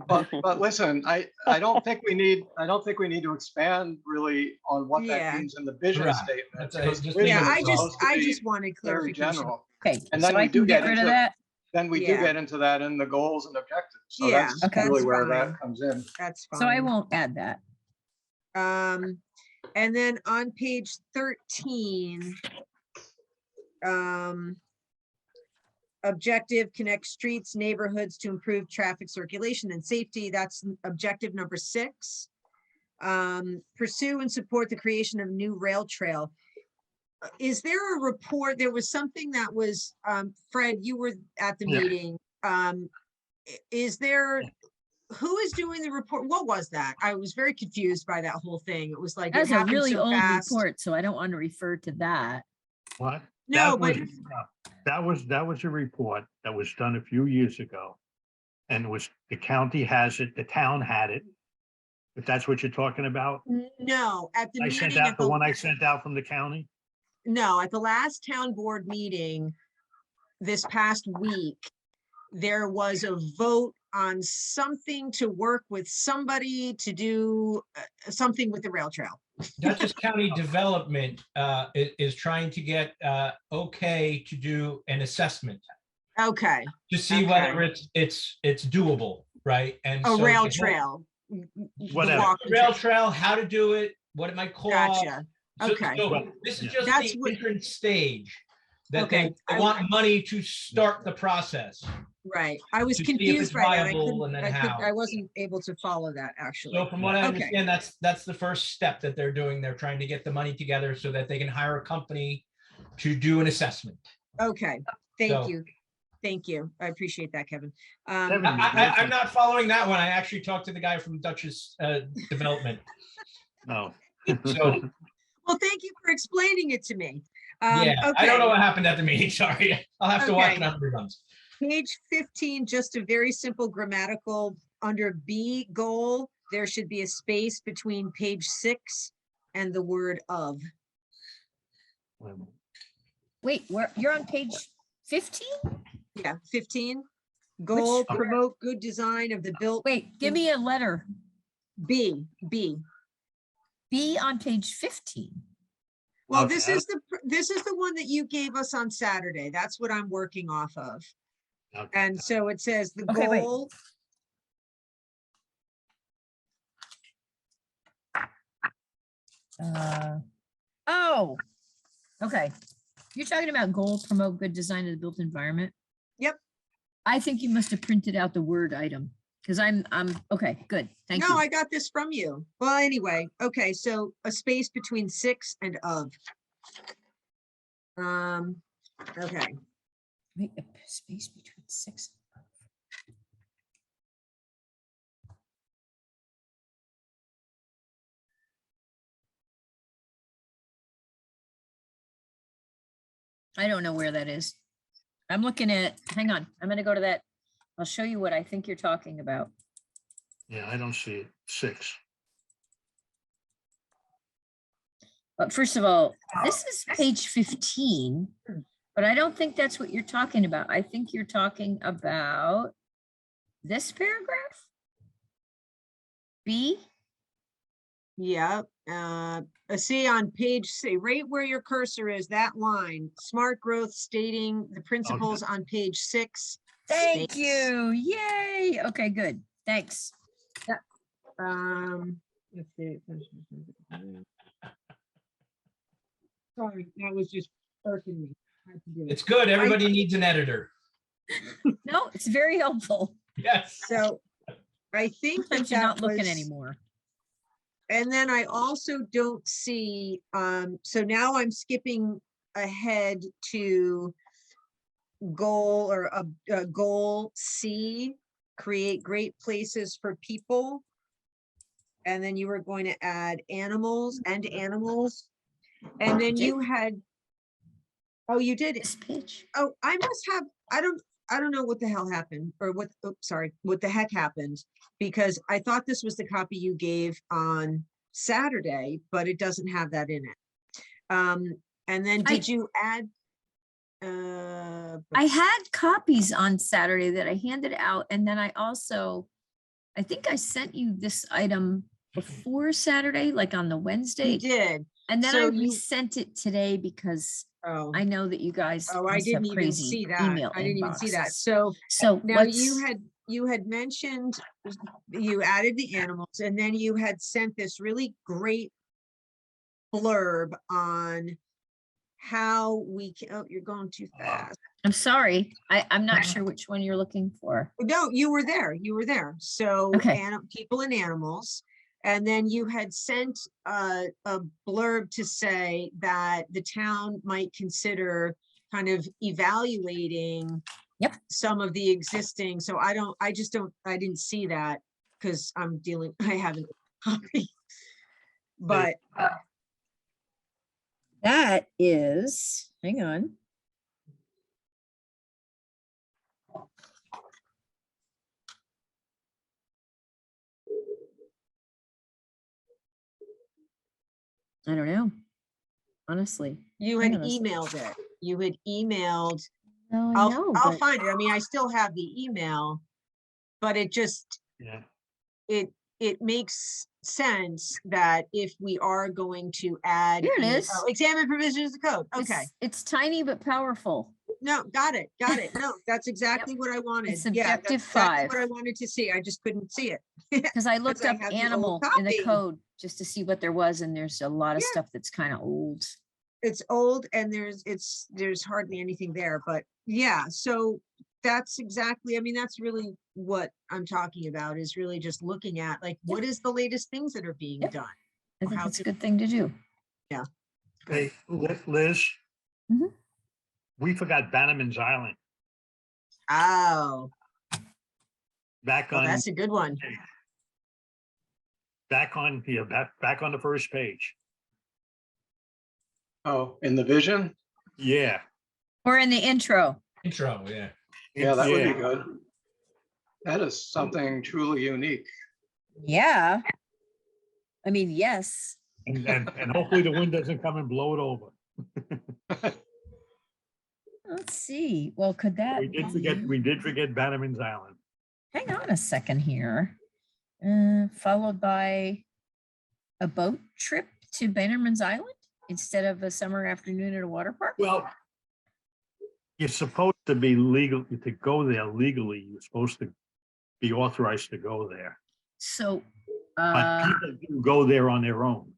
S6: but listen, I don't think we need to expand really on what that
S7: Yeah.
S6: means in the vision
S8: Correct.
S6: statement.
S8: That's
S6: because
S8: just
S6: vision
S7: yeah,
S8: leave it
S6: is
S8: alone.
S6: supposed to
S7: I
S6: be
S7: just wanted
S6: very
S7: clarification.
S6: general.
S1: Okay,
S6: And
S1: so
S6: then
S1: I
S6: we do
S1: can get
S6: get
S1: rid of
S6: into-
S1: that.
S6: Then we do
S7: Yeah.
S6: get into that in the goals and objectives. So
S7: Yeah,
S6: that's
S1: Okay.
S6: really
S7: that's
S6: where
S7: fine.
S6: that comes in.
S7: That's fine.
S1: So I won't add that.
S7: And then on page 13, objective, connect streets, neighborhoods to improve traffic circulation and safety. That's objective number 6. Pursue and support the creation of new rail trail. Is there a report? There was something that was, Fred, you were at the
S3: Yeah.
S7: meeting. Is there, who is doing the report? What was that? I was very confused by that whole thing. It was like, it
S1: That's a
S7: happened
S1: really
S7: so
S1: old
S7: fast.
S1: report, so I don't want to refer to that.
S3: What?
S7: No,
S3: That
S7: but
S3: was, that was a report that was done a few years ago. And the county has it, the town had it. If that's what you're talking about,
S7: no, at the
S3: I sent
S7: meeting,
S3: out the one I sent out from the county.
S7: no, at the last town board meeting this past week, there was a vote on something to work with somebody to do something with the rail trail.
S8: Dutchess County Development is trying to get okay to do an assessment
S7: Okay,
S8: to see whether it's doable, right? And
S7: a
S8: so
S7: rail
S8: the whole-
S7: trail. the
S3: Whatever.
S7: walk-
S8: Rail trail, how to do it, what it might cost.
S7: Gotcha.
S8: So-
S7: Okay.
S8: so
S3: Well,
S8: this is
S3: yeah.
S8: just
S7: That's
S8: the
S7: what-
S8: entrance stage. That
S7: Okay,
S8: they want money to start the process.
S7: Right. I was
S8: To see if
S7: confused
S8: it's
S7: by that. I
S8: viable
S7: couldn't,
S8: and then how.
S7: I wasn't able to follow that actually.
S8: So from what I
S7: Okay.
S8: understand, that's the first step that they're doing. They're trying to get the money together so that they can hire a company to do an assessment.
S7: Okay, thank
S8: So-
S7: you. Thank you. I appreciate that, Kevin.
S3: Kevin,
S8: I'm not following that one. I actually talked to the guy from Dutchess Development.
S3: No.
S8: So,
S7: Well, thank you for explaining it to me.
S8: yeah, I don't know
S7: Okay.
S8: what happened at the meeting. Sorry. I'll have to watch
S7: Okay.
S8: it on reruns.
S7: Page 15, just a very simple grammatical, under B goal, there should be a space between page 6 and the word of.
S1: Wait, you're on page 15?
S7: Yeah, 15. Goal, promote good design of the built.
S1: Wait, give me a letter.
S7: B.
S1: B on page 15.
S7: Well,
S3: Okay,
S7: this is the one that you gave us on Saturday. That's what I'm working off of.
S3: Okay.
S7: And so it says the
S1: Okay, wait.
S7: goal.
S1: Oh, okay. You're talking about goal, promote good design of the built environment?
S7: Yep.
S1: I think you must have printed out the word item because I'm okay, good. Thank
S7: No,
S1: you.
S7: I got this from you. Well, anyway, okay, so a space between 6 and of. Okay,
S1: Wait, a space between 6. I don't know where that is. I'm looking at, hang on, I'm gonna go to that. I'll show you what I think you're talking about.
S3: Yeah, I don't see it. 6.
S1: But first of all, this is page 15, but I don't think that's what you're talking about. I think you're talking about this paragraph? B?
S7: yeah, see on page C, right where your cursor is, that line, smart growth stating the principles on page 6.
S1: Thank
S7: space.
S1: you. Yay. Okay, good. Thanks.
S7: Let's see. Sorry, that was just irking me. I had to do it.
S8: It's good. Everybody needs an editor.
S1: No, it's very helpful.
S8: Yes.
S7: So I think
S1: Sometimes
S7: that
S1: you're not looking
S7: was-
S1: anymore.
S7: And then I also don't see, so now I'm skipping ahead to goal or a goal C, create great places for people. And then you were going to add animals. And then you had, oh, you did it.
S1: This page.
S7: Oh, I must have, I don't know what the hell happened or what, oh, sorry, what the heck happened, because I thought this was the copy you gave on Saturday, but it doesn't have that in it. And then did you add?
S1: I had copies on Saturday that I handed out, and then I think I sent you this item before Saturday, like on the Wednesday,
S7: You did.
S1: and then
S7: So
S1: I
S7: you-
S1: resent it today because
S7: Oh,
S1: I know that you guys
S7: oh, I
S1: must have
S7: didn't even
S1: crazy
S7: see that.
S1: email
S7: I didn't even see that.
S1: inboxes.
S7: So
S1: So
S7: now
S1: what's,
S7: you had mentioned, you added the animals, and then you had sent this really great blurb on how we can, oh, you're going too fast.
S1: I'm sorry, I'm not sure which one you're looking for.
S7: No, you were there. So
S1: Okay.
S7: people and animals. And then you had sent a blurb to say that the town might consider kind of evaluating
S1: Yep.
S7: some of the existing. So I didn't see that because I haven't copied. But
S1: That is, hang on. I don't know, honestly.
S7: you
S1: Hang
S7: had
S1: on a sec.
S7: emailed it. You had emailed,
S1: No, I know,
S7: I'll
S1: but
S7: find it. I mean, I still have the email, but it just,
S3: Yeah.
S7: it makes sense that if we are going to add.
S1: Here it
S7: in-
S1: is.
S7: oh, examine provisions of the code. Okay,
S1: it's tiny but powerful.
S7: no, got it. No, that's exactly what I wanted.
S1: It's
S7: Yeah,
S1: objective
S7: that's exactly what I
S1: 5.
S7: wanted to see. I just couldn't see it.
S1: Because I looked
S7: I
S1: up
S7: have the old
S1: animal in the
S7: copy.
S1: code just to see what there was, and there's a lot of
S7: Yeah.
S1: stuff that's kind of old.
S7: It's old and there's hardly anything there, but yeah, so that's exactly, I mean, that's really what I'm talking about, is really just looking at like, what is the latest things that are being
S1: Yep.
S7: done?
S1: I think
S7: How
S1: it's a
S7: to-
S1: good thing to do.
S3: Hey, Liz,
S1: Mhm.
S3: we forgot Bannerman's Island.
S7: Oh,
S3: Back
S7: well,
S3: on,
S7: that's a good one.
S3: back on the first page.
S6: Oh, in the vision?
S3: Yeah.
S1: Or in the intro.
S8: Intro, yeah.
S6: Yeah, that would be
S3: Yeah.
S6: good. That is something truly unique.
S1: Yeah. I mean, yes.
S3: And hopefully the wind doesn't come and blow it over.
S1: Let's see. Well, could that
S3: We did
S1: be-
S3: forget Bannerman's Island.
S1: Hang on a second here. Followed by a boat trip to Bannerman's Island instead of a summer afternoon at a water park?
S3: Well, you're supposed to be legal, to go there legally, you're supposed to be authorized to go there.
S1: So,
S3: But people do go there on their own.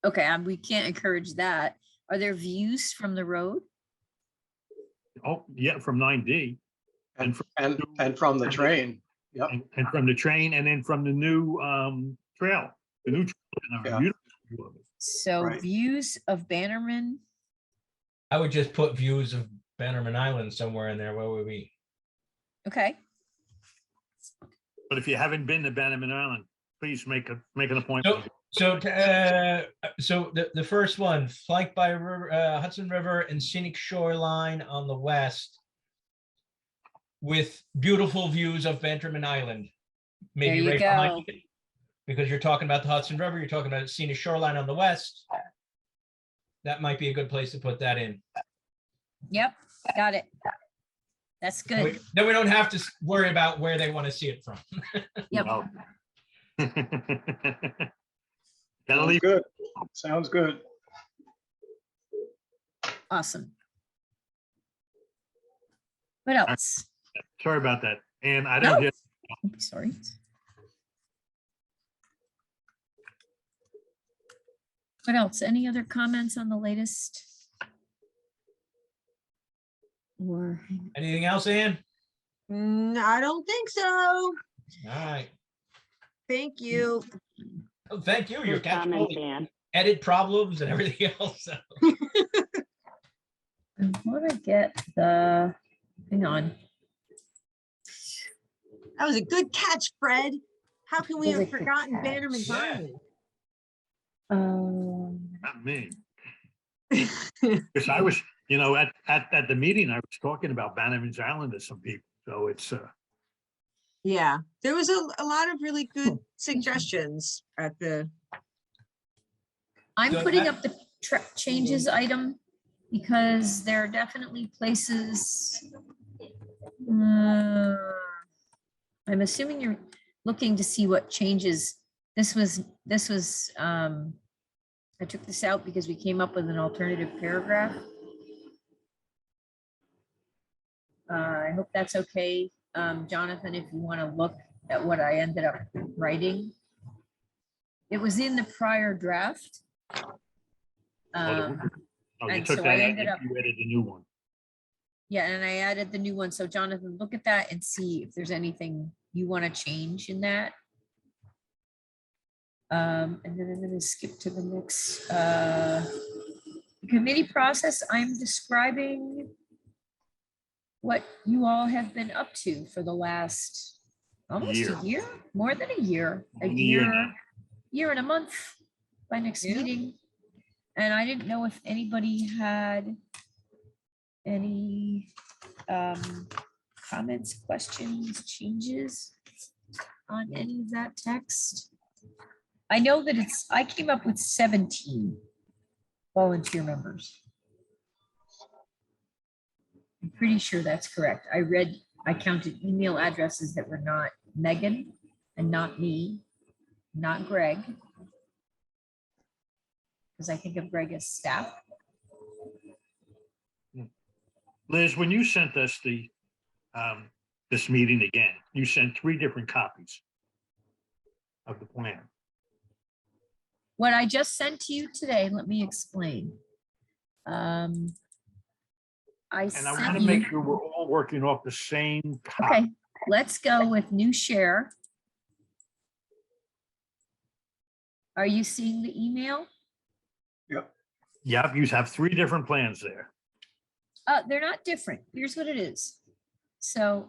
S1: okay, we can't encourage that. Are there views from the road?
S3: Oh, yeah, from 9D.
S6: And from the train. Yep.
S3: And from the train, and then from the new trail, the new trail.
S6: Yeah.
S3: Beautiful view of it.
S1: So
S6: Right.
S1: views of Bannerman.
S8: I would just put views of Bannerman Island somewhere in there. Where would we?
S1: Okay.
S3: But if you haven't been to Bannerman Island, please make an appointment.
S8: So the first one, flanked by Hudson River and scenic shoreline on the west, with beautiful views of Bannerman Island. Maybe
S1: you
S8: right
S1: go.
S8: behind it, because you're talking about the Hudson River, you're talking about scenic shoreline on the west. That might be a good place to put that in.
S1: Yep, got it. That's good.
S8: Then we don't have to worry about where they want to see it from.
S1: Yep.
S3: No. Gotta
S6: Sounds
S3: leave.
S6: good. Sounds good.
S1: Awesome. What else?
S3: Sorry about that. And I
S1: No.
S3: don't get,
S1: Oops, sorry. What else? Any other comments on the latest? Or
S8: Anything else, Ann?
S7: I don't think so.
S8: All right.
S7: Thank you.
S8: Oh, thank you. You're
S5: Good
S8: catching all
S5: comment,
S8: the
S5: Dan.
S8: edit problems and everything else.
S1: I want to get the, hang on.
S7: That was a good catch, Fred. How can we
S1: Was a
S7: have
S1: good
S7: forgotten
S1: catch.
S7: Bannerman's
S8: Yeah.
S7: Island?
S3: not me. Because I was, at the meeting, I was talking about Bannerman's Island to some people. So it's,
S7: Yeah, there was a lot of really good suggestions at the,
S1: I'm
S8: So
S1: putting
S8: that-
S1: up the changes item because there are definitely places. I'm assuming you're looking to see what changes. This was, I took this out because we came up with an alternative paragraph. I hope that's okay, Jonathan, if you want to look at what I ended up writing. It was in the prior draft.
S3: you
S1: and
S3: took
S1: so
S3: that
S1: I
S3: out
S1: ended
S3: and
S1: up-
S3: you added the new one.
S1: Yeah, and I added the new one. So Jonathan, look at that and see if there's anything you want to change in that. And then I'm going to skip to the next committee process. I'm describing what you all have been up to for the last almost a year, more than a year,
S3: A year now.
S1: year and a month by next
S7: Yeah.
S1: meeting. And I didn't know if anybody had any comments, questions, changes on any of that text. I know that I came up with 17 volunteer members. I'm pretty sure that's correct. I counted email addresses that were not Megan and not me, not Greg. Because I think of Greg as staff.
S3: Liz, when you sent us this meeting again, you sent 3 different copies of the plan.
S1: What I just sent to you today, let me explain. I
S3: And I want
S1: sent
S3: to make
S1: you,
S3: sure we're all working off the same copy.
S1: okay, let's go with new share. Are you seeing the email?
S3: Yep, you have 3 different plans there.
S1: They're not different. Here's what it is. So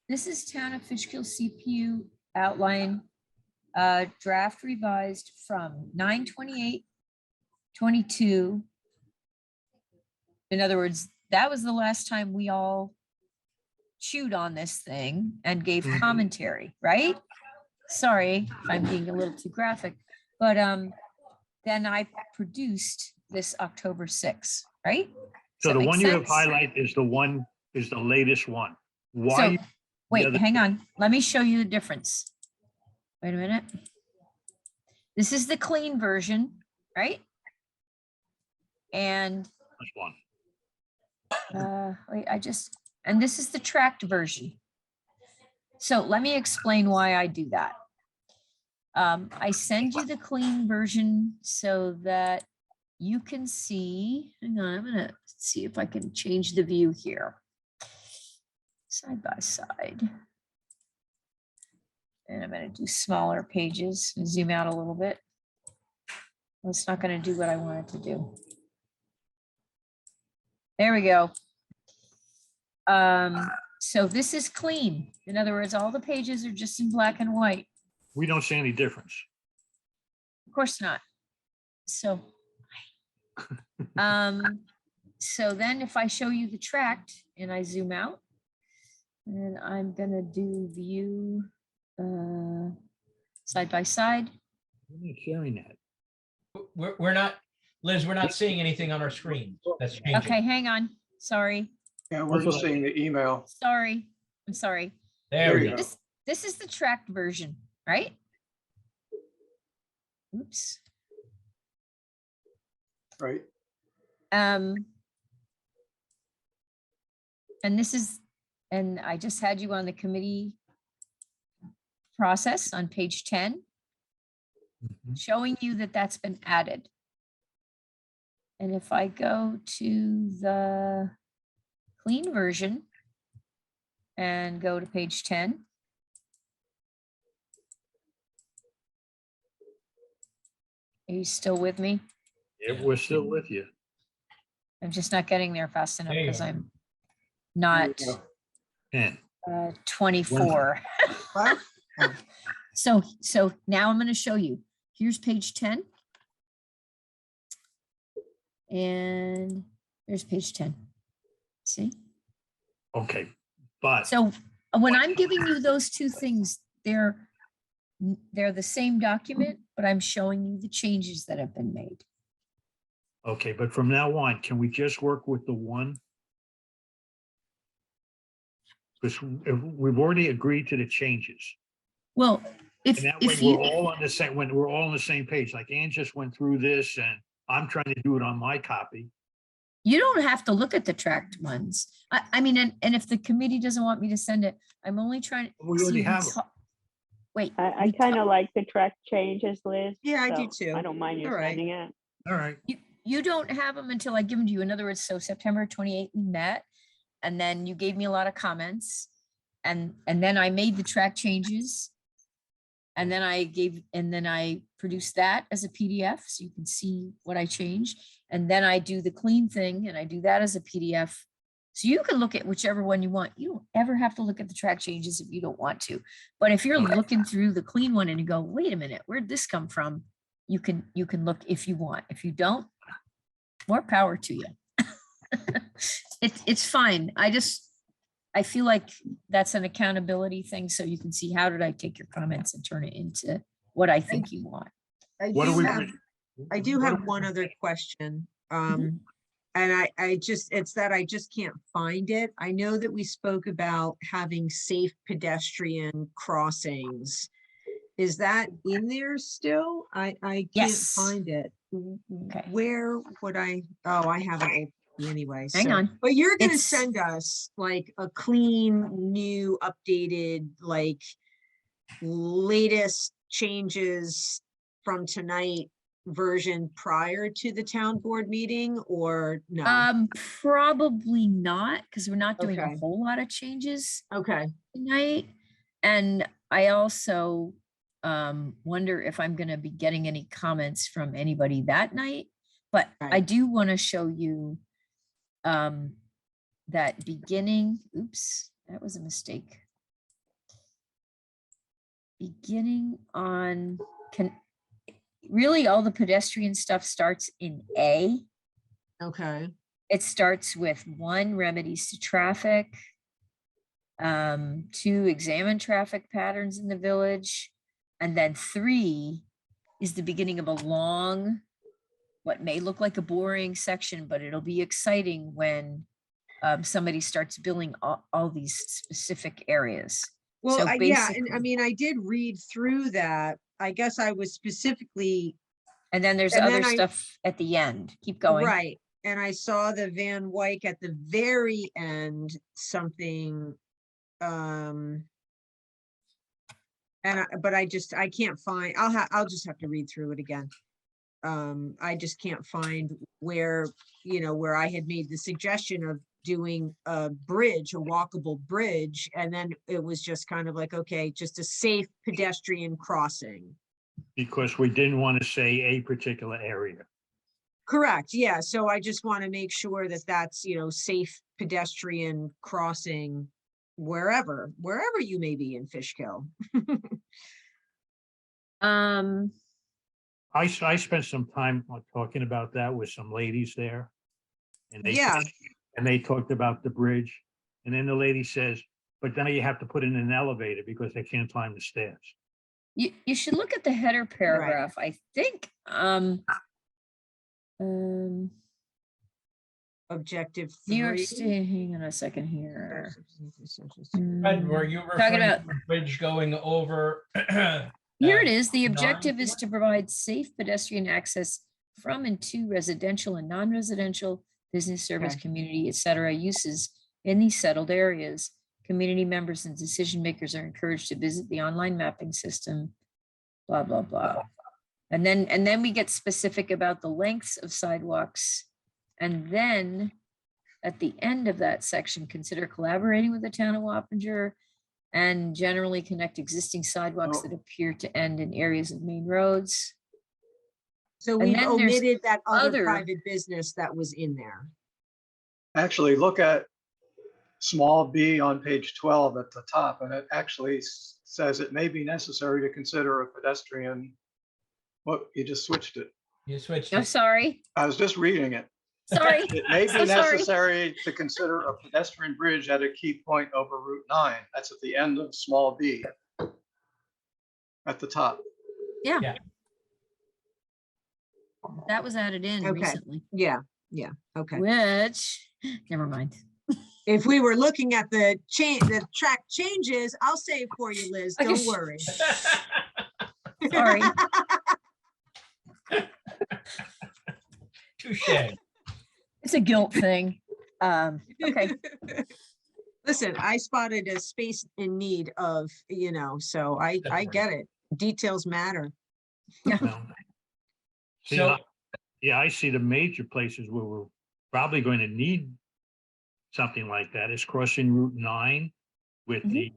S1: this is Town of Fishkill CPU outline, draft revised from 9/28/22. In other words, that was the last time we all chewed on this thing and gave
S3: Mhm.
S1: commentary, right? Sorry if I'm being a little too graphic, but then I produced this October 6th, right?
S3: So
S1: Does that
S3: the
S1: make
S3: one you have
S1: sense?
S3: highlighted is the latest one.
S1: So,
S3: Why?
S1: wait,
S3: other-
S1: hang on. Let me show you the difference. Wait a minute. This is the clean version, right? And
S3: This one.
S1: wait, and this is the tracked version. So let me explain why I do that. I send you the clean version so that you can see, hang on, I'm gonna see if I can change the view here. Side by side. And I'm gonna do smaller pages and zoom out a little bit. Well, it's not gonna do what I want it to do. There we go. So this is clean. In other words, all the pages are just in black and white.
S3: We don't see any difference.
S1: Of course not. So, so then if I show you the tract and I zoom out, and I'm gonna do view side by side.
S3: We're not sharing that.
S8: We're not, Liz, we're not seeing anything on our screen. That's changing.
S1: Okay, hang on. Sorry.
S6: Yeah, we're just seeing the email.
S1: Sorry. I'm sorry.
S8: There we go.
S1: This is the tracked version, right? Oops.
S6: Right.
S1: And this is, and I just had you on the committee process on page 10,
S3: Mhm.
S1: showing you that that's been added. And if I go to the clean version and go to page 10, are you still with me?
S3: Yeah, we're still with you.
S1: I'm just not getting there fast enough
S8: There you
S1: because
S8: go.
S1: I'm not
S6: go.
S3: 10.
S1: 24.
S6: What?
S1: So now I'm going to show you. Here's page 10. And there's page 10. See?
S3: Okay, but
S1: So when I'm giving you those two things, they're the same document, but I'm showing you the changes that have been made.
S3: okay, but from now on, can we just work with the one? Because we've already agreed to the changes.
S1: Well,
S3: And that way
S1: if
S3: we're
S1: you,
S3: all on the same, when we're all on the same page, like Ann just went through this and I'm trying to do it on my copy.
S1: you don't have to look at the tracked ones. I mean, and if the committee doesn't want me to send it, I'm only trying.
S3: We already have it.
S1: Wait.
S5: I
S1: we
S5: kind
S1: ta-
S5: of like the track changes, Liz.
S7: Yeah, I do
S5: so
S7: too.
S5: I don't mind you
S7: All right.
S5: sending it.
S3: All right,
S1: You don't have them until I give them to you. In other words, so September 28th we met, and then you gave me a lot of comments, and then I made the track changes, and then I produced that as a PDF so you can see what I changed, and then I do the clean thing and I do that as a PDF. So you can look at whichever one you want. You don't ever have to look at the track changes if you don't want to. But if you're looking through the clean one and you go, wait a minute, where'd this come from? You can look if you want. If you don't, more power to you. It's fine. I feel like that's an accountability thing. So you can see, how did I take your comments and turn it into what I think you want?
S7: I
S3: what do
S7: do
S3: we?
S7: have, I do
S3: what
S7: have
S3: we-
S7: one other question.
S1: Mhm.
S7: And it's that I just can't find it. I know that we spoke about having safe pedestrian crossings. Is that in there still? I can't
S1: Yes.
S7: find it.
S1: Okay.
S7: Where would I, oh, I have it open anyway.
S1: Hang
S7: so-
S1: on.
S7: But you're gonna
S1: It's-
S7: send us like a clean, new, updated, like latest changes from tonight version prior to the town board meeting, or no?
S1: Probably not, because we're not doing
S7: Okay.
S1: a whole lot of changes
S7: Okay,
S1: tonight. And I also wonder if I'm gonna be getting any comments from anybody that night. But I
S7: Right.
S1: do want to show you that beginning, oops, that was a mistake. Beginning on, really all the pedestrian stuff starts in A.
S7: Okay.
S1: It starts with 1, remedies to traffic. 2, examine traffic patterns in the village. And then 3 is the beginning of a long, what may look like a boring section, but it'll be exciting when somebody starts billing all these specific areas.
S7: Well,
S1: So
S7: yeah, and I
S1: basically-
S7: mean, I did read through that. I guess I was specifically
S1: And then there's
S7: and
S1: other
S7: then I-
S1: stuff at the end. Keep going.
S7: right. And I saw the Van Wyck at the very end, something, but I can't find, I'll just have to read through it again. I just can't find where, where I had made the suggestion of doing a bridge, a walkable bridge, and then it was just kind of like, okay, just a safe pedestrian crossing.
S3: Because we didn't want to say a particular area.
S7: Correct, yeah, so I just want to make sure that that's, safe pedestrian crossing wherever you may be in Fishkill.
S3: I spent some time talking about that with some ladies there. And
S7: Yeah.
S3: they talked about the bridge. And then the lady says, but now you have to put in an elevator because they can't climb the stairs.
S1: You should look at the header paragraph. I think,
S7: Objective
S1: New York
S7: 3.
S1: State, hang on a second here.
S8: Fred, were you
S1: Talking
S8: referring
S1: about,
S8: to the bridge going over?
S1: here it is. The
S8: 9?
S1: objective is to provide safe pedestrian access from and to residential and non-residential, business, service,
S7: Okay.
S1: community, et cetera, uses in these settled areas. Community members and decision makers are encouraged to visit the online mapping system, blah, blah, blah. And then we get specific about the lengths of sidewalks. And then at the end of that section, consider collaborating with the town of Wappinger and generally connect existing sidewalks that appear to end in areas of main roads.
S7: So
S1: And
S7: we've
S1: then there's
S7: omitted that other
S1: other-
S7: private business that was in there.
S6: Actually, look at small b on page 12 at the top, and it actually says it may be necessary to consider a pedestrian. What, you just switched it.
S8: You switched
S1: I'm
S8: it.
S1: sorry,
S6: I was just reading it.
S1: sorry.
S6: It may
S1: So
S6: be
S1: sorry.
S6: necessary to consider a pedestrian bridge at a key point over Route 9. That's at the end of small b. At the top.
S1: Yeah. That was added in
S7: Okay.
S1: recently,
S7: Yeah, okay.
S1: which, never mind.
S7: If we were looking at the track changes, I'll say it for you, Liz,
S1: Okay,
S7: don't worry.
S1: Sorry.
S8: Touche.
S1: It's a guilt thing. Okay,
S7: Listen, I spotted a space in need of, so I get it. Details matter.
S3: Well, see,
S8: So-
S3: yeah, I see the major places where we're probably going to need something like that is crossing Route 9 with the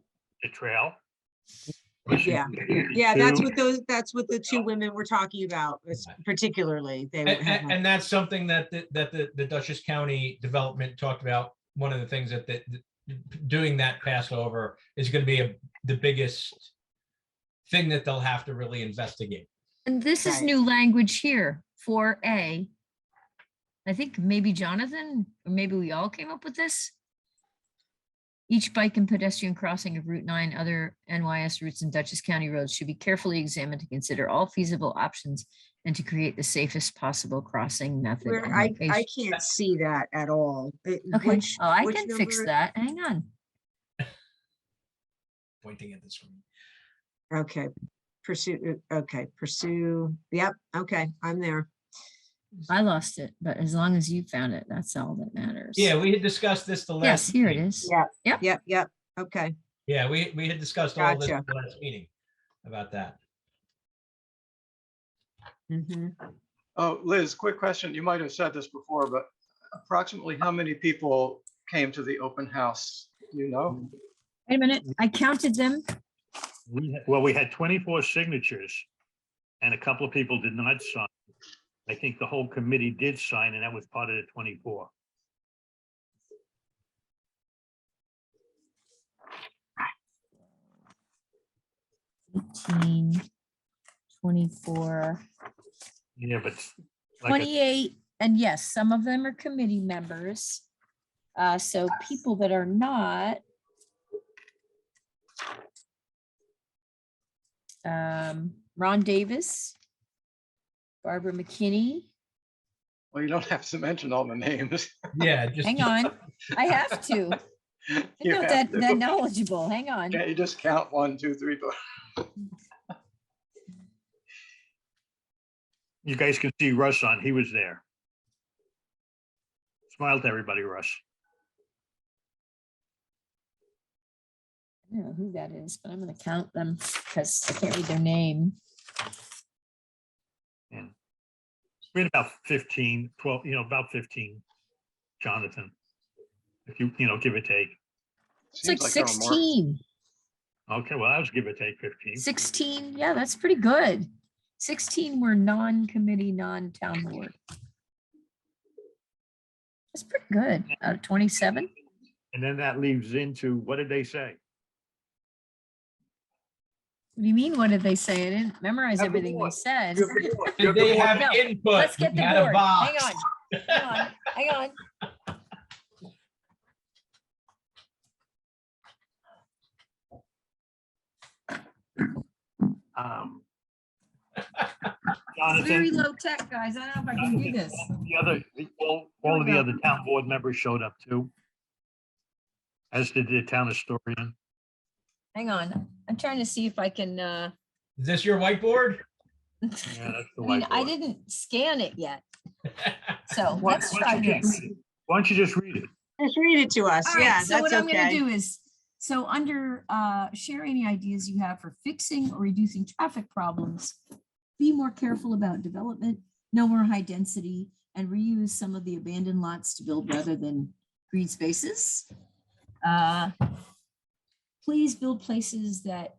S3: trail. Crossing
S7: Yeah.
S3: Route
S7: Yeah, that's
S3: 52.
S7: that's what the 2 women were talking about, particularly. They
S8: And,
S7: have
S8: and that's something that the Dutchess County Development talked about. One of the things that doing that passover is going to be the biggest thing that they'll have to really investigate.
S1: and this is
S7: Right.
S1: new language here for A. I think maybe Jonathan, or maybe we all came up with this. Each bike and pedestrian crossing of Route 9, other NYS routes and Dutchess County roads should be carefully examined to consider all feasible options and to create the safest possible crossing method.
S7: where
S1: and
S7: I
S1: location.
S7: can't see that at all.
S1: Okay,
S7: Which-
S1: oh, I
S7: which
S1: can fix
S7: number?
S1: that. Hang on.
S8: Pointing at the screen.
S7: Okay, pursue. Yep, okay, I'm there.
S1: I lost it, but as long as you found it, that's all that matters.
S8: Yeah, we had discussed this the
S1: Yes,
S8: last.
S1: here it
S8: meeting.
S1: is.
S7: Yep, okay.
S8: Yeah, we had discussed all this
S7: Gotcha.
S8: the last meeting about that.
S7: Mhm.
S6: Oh, Liz, quick question. You might have said this before, but approximately how many people came to the open house? Do you know?
S1: Wait a minute, I counted them.
S3: We had 24 signatures and a couple of people did not sign. I think the whole committee did sign and that was part of the 24.
S1: 18, 24,
S3: Yeah, but like,
S1: 28, and yes, some of them are committee members. So people that are not. Ron Davis, Barbara McKinney.
S6: Well, you don't have to mention all the names.
S8: Yeah, just.
S1: Hang on, I have to. I'm
S6: You
S1: not
S6: have
S1: that
S6: to.
S1: knowledgeable. Hang on.
S6: Can't you just count 1, 2, 3, 4?
S3: you guys can see Russ on, he was there. Smile to everybody, Russ.
S1: I don't know who that is, but I'm gonna count them because I can't read their name.
S3: And we had about 15, 12, about 15, Jonathan. If you give or take.
S1: It's like
S6: Seems there were more.
S1: 16.
S3: Okay, well, that was give or take 15.
S1: 16, yeah, that's pretty good. 16 were non-committee, non-town board. That's pretty good out of 27.
S3: And then that leaves into, what did they say?
S1: What do you mean? What did they say? I didn't memorize
S3: Have the
S1: everything they
S3: board.
S1: said.
S3: You have the board. You
S8: Did
S3: have the
S8: they
S3: board.
S8: have
S1: No,
S8: input?
S1: Let's get the
S8: You had a
S1: board. Hang
S8: box.
S1: on, hang on, hang on.
S3: Um,
S1: Very
S3: Jonathan,
S1: low tech, guys. I don't know if I can do this.
S3: all of the other town board members showed up too. As did the town historian.
S1: Hang on. I'm trying to see if I can,
S8: Is this your whiteboard?
S3: Yeah, that's the
S1: I mean, I
S3: whiteboard.
S1: didn't scan it yet. So
S3: Why
S1: let's
S3: why
S1: try
S3: don't you just
S1: this.
S3: read it? Why don't you just read it?
S7: Just read it to us.
S1: All
S7: Yeah,
S1: right, so
S7: that's
S1: what I'm gonna
S7: okay.
S1: do is, so under share any ideas you have for fixing or reducing traffic problems. Be more careful about development, no more high density, and reuse some of the abandoned lots to build rather than green spaces. Please build places that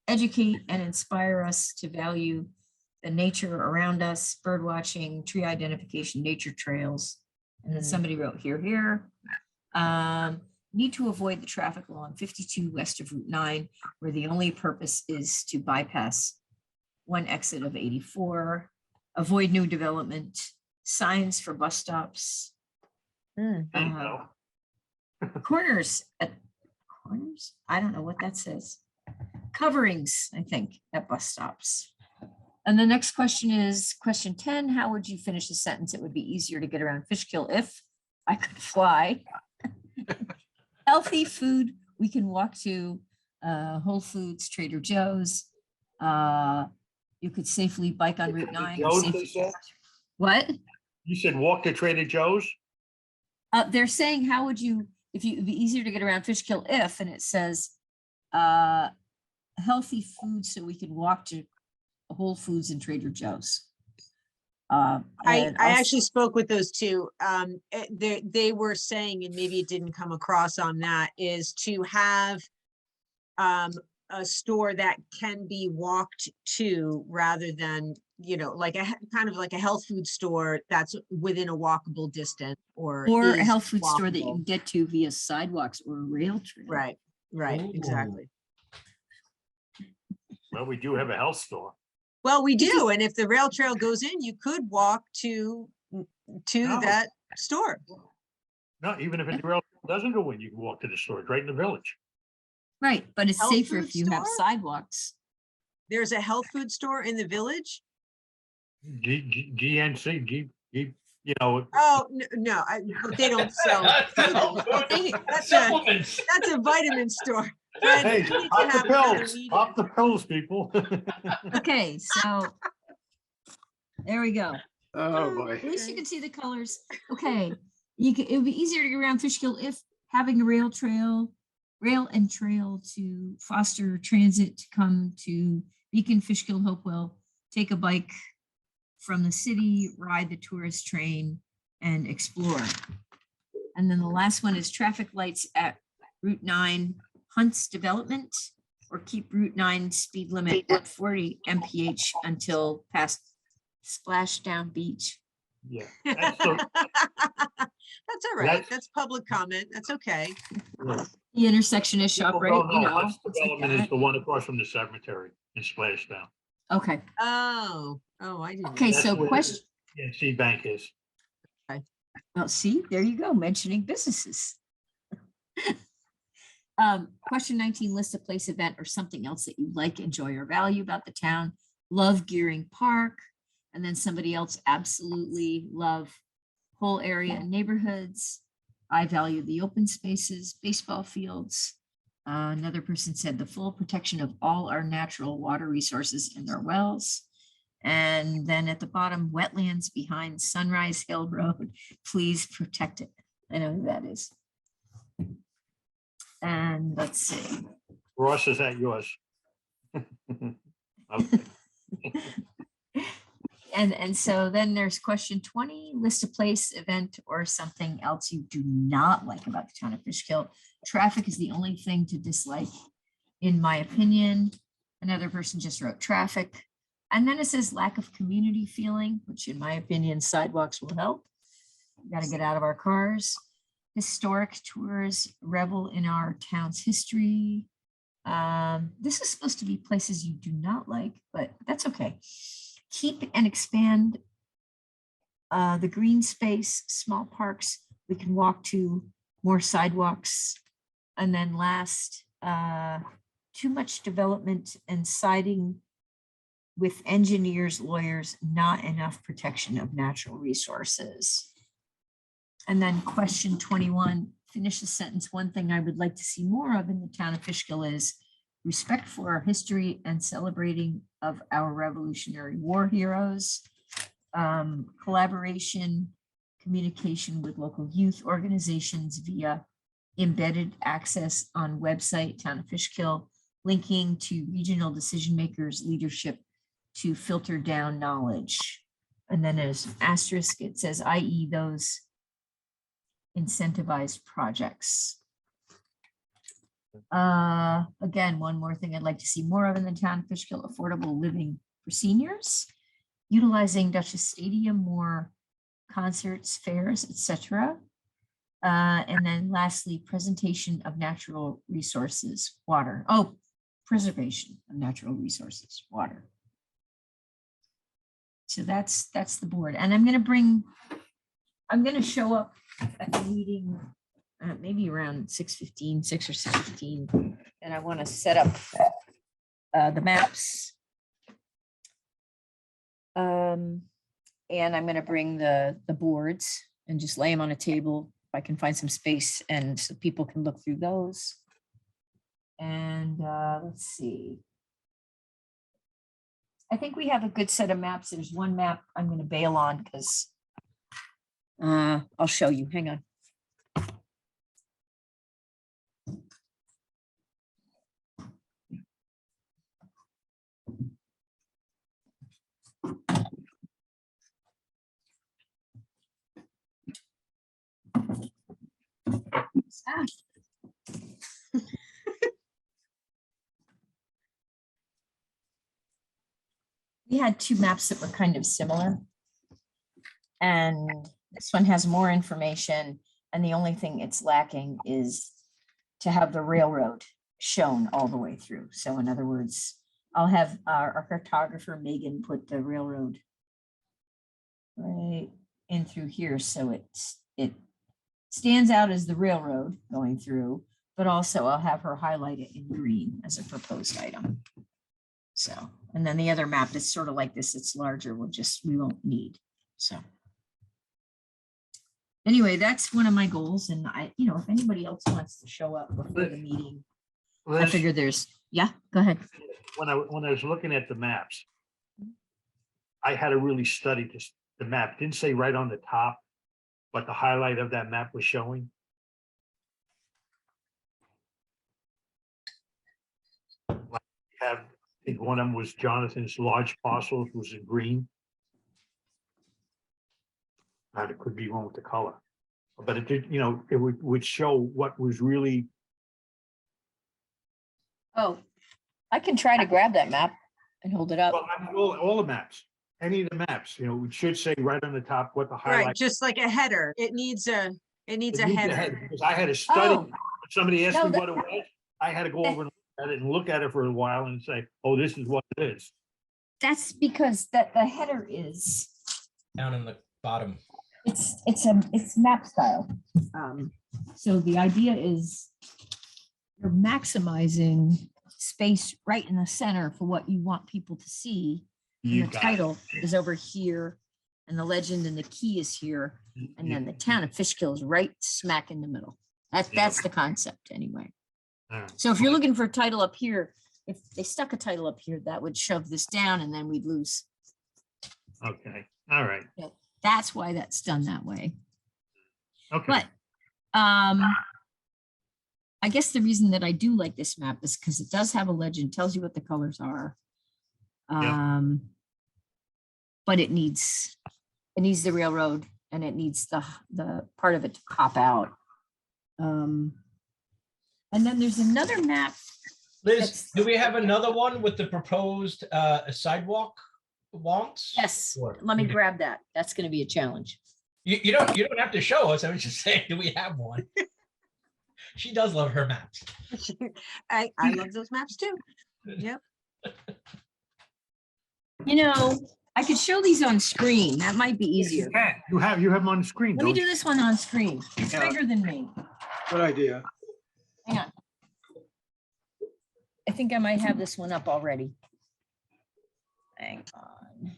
S1: educate and inspire us to value the nature around us, bird watching, tree identification, nature trails. And then somebody wrote here. Need to avoid the traffic along 52 west of Route 9, where the only purpose is to bypass one exit of 84. Avoid new development, signs for bus stops.
S3: There you go.
S1: Corners at corners. I don't know what that says. Coverings, I think, at bus stops. And the next question is question 10. How would you finish the sentence? It would be easier to get around Fishkill if I could fly. Healthy food. We can walk to Whole Foods, Trader Joe's. You could safely bike on Route 9. or
S3: Joe's, they
S1: safely-
S3: said?
S1: What?
S3: You said walk to Trader Joe's?
S1: They're saying, how would you, it'd be easier to get around Fishkill if, and it says, healthy food so we can walk to Whole Foods and Trader Joe's.
S7: I
S1: And also-
S7: actually spoke with those two. They were saying, and maybe it didn't come across on that, is to have a store that can be walked to rather than, like kind of like a health food store that's within a walkable distance or
S1: Or a
S7: is
S1: health food store that you
S7: walkable.
S1: can get to via sidewalks or a rail trail.
S7: Right,
S8: Ooh.
S7: exactly.
S3: Well, we do have a health store.
S7: Well, we do, and if the rail trail goes in, you could walk to
S3: No.
S7: that store.
S3: No, even if the rail doesn't go in, you can walk to the store. It's right in the village.
S1: Right, but it's
S7: Health
S1: safer
S7: food
S1: if you have
S7: store?
S1: sidewalks.
S7: There's a health food store in the village?
S3: GNC,
S7: Oh, no, but they don't sell. That's a vitamin store. Fred,
S3: hey,
S7: you need to
S3: pop
S7: have
S3: the
S7: better
S3: pills,
S7: media.
S3: pop the pills, people.
S1: Okay, so there we go.
S6: Oh, boy.
S1: At least you can see the colors. Okay, it would be easier to get around Fishkill if having a rail and trail to foster transit to come to Beacon, Fishkill, Hopewell, take a bike from the city, ride the tourist train, and explore. And then the last one is traffic lights at Route 9 Hunts development, or keep Route 9 speed limit at 40 mph until past Splashdown Beach.
S3: Yeah,
S7: That's all right.
S3: That's-
S7: That's public comment. That's okay.
S3: Yeah.
S1: The intersection is
S3: People
S1: ShopRite,
S3: don't
S1: you
S3: know
S1: know.
S3: West
S1: things like
S3: Development is
S1: that.
S3: the one across from the cemetery in Splashdown.
S1: Okay,
S7: Oh, I didn't.
S1: okay,
S7: know
S3: That's
S1: so
S3: where
S1: question,
S3: the NC Bank is.
S1: oh, see, there you go, mentioning businesses. Question 19, list a place, event, or something else that you like, enjoy, or value about the town. Love Gearing Park. And then somebody else absolutely love whole area and neighborhoods. I value the open spaces, baseball fields. Another person said the full protection of all our natural water resources and their wells. And then at the bottom, wetlands behind Sunrise Hill Road, please protect it. I know who that is. And let's see.
S3: Ross, is that yours? Okay.
S1: And so then there's question 20, list a place, event, or something else you do not like about the town of Fishkill. Traffic is the only thing to dislike, in my opinion. Another person just wrote traffic. And then it says lack of community feeling, which in my opinion, sidewalks will help. We got to get out of our cars. Historic tours, revel in our town's history. This is supposed to be places you do not like, but that's okay. Keep and expand the green space, small parks. We can walk to more sidewalks. And then last, too much development and siding with engineers, lawyers, not enough protection of natural resources. And then question 21, finish the sentence. One thing I would like to see more of in the town of Fishkill is respect for our history and celebrating of our Revolutionary War heroes, collaboration, communication with local youth organizations via embedded access on website, Town of Fishkill, linking to regional decision makers, leadership to filter down knowledge. And then there's asterisk, it says, i.e. those incentivized projects. Again, one more thing I'd like to see more of in the town of Fishkill, affordable living for seniors, utilizing Duchess Stadium, more concerts, fairs, etc. And then lastly, presentation of natural resources, water. Oh, preservation of natural resources, water. So that's the board. And I'm going to show up at the meeting maybe around 6:15, 6 or 6:15, and I want to set up the maps. And I'm going to bring the boards and just lay them on a table if I can find some space, and so people can look through those. And let's see. I think we have a good set of maps. There's one map I'm going to bail on because I'll show you. Hang on. Ah. We had two maps that were kind of similar. And this one has more information. And the only thing it's lacking is to have the railroad shown all the way through. So in other words, I'll have our cartographer Megan put the railroad right in through here. So it stands out as the railroad going through, but also I'll have her highlight it in green as a proposed item. So, and then the other map is sort of like this, it's larger, we won't need, so. Anyway, that's one of my goals, and if anybody else wants to show up before the meeting, I
S3: Liz,
S1: figure yeah, go ahead.
S3: when I was looking at the maps, I had to really study the map. Didn't say right on the top, but the highlight of that map was showing. I think one of them was Jonathan's large parcels was in green. It could be one with the color, but it did, it would show what was really.
S1: Oh, I can try to grab that map and hold it up.
S3: Well, all the maps, any of the maps, it should say right on the top what the
S7: Right,
S3: highlight.
S7: just like a header. It needs a
S3: It needs
S7: header.
S3: Because I had to study.
S1: Oh.
S3: Somebody asked
S1: No,
S3: me
S1: that-
S3: what it was. I had to go over and look at it and look at it for a while and say, oh, this is what it is.
S1: That's because that the header is,
S8: Down in the bottom.
S1: it's map style. So the idea is you're maximizing space right in the center for what you want people to see. And
S3: You
S1: the
S3: got it.
S1: title is over here and the legend and the key is here. And then the town of Fishkill is right smack in the middle. That's the concept anyway.
S3: All right.
S1: So if you're looking for a title up here, if they stuck a title up here, that would shove this down and then we'd lose.
S3: Okay, all right,
S1: That's why that's done that way.
S3: okay.
S1: But I guess the reason that I do like this map is because it does have a legend, tells you what the colors are.
S3: Yeah.
S1: But it needs the railroad and it needs the part of it to pop out. And then there's another map.
S8: Liz,
S1: That's-
S8: do we have another one with the proposed sidewalk wants?
S1: Yes,
S8: Or-
S1: let me
S8: okay.
S1: grab that. That's going to be a challenge.
S8: You don't have to show us. I was just saying, do we have one? She does love her maps.
S7: I love those maps too. Yep.
S1: I could show these on screen. That might be easier.
S3: You have them on the screen,
S1: Let me
S3: don't
S1: do
S3: you?
S1: this one on screen. It's
S6: Yeah.
S1: bigger than me.
S6: Good idea.
S1: Hang on. I think I might have this one up already. Hang on.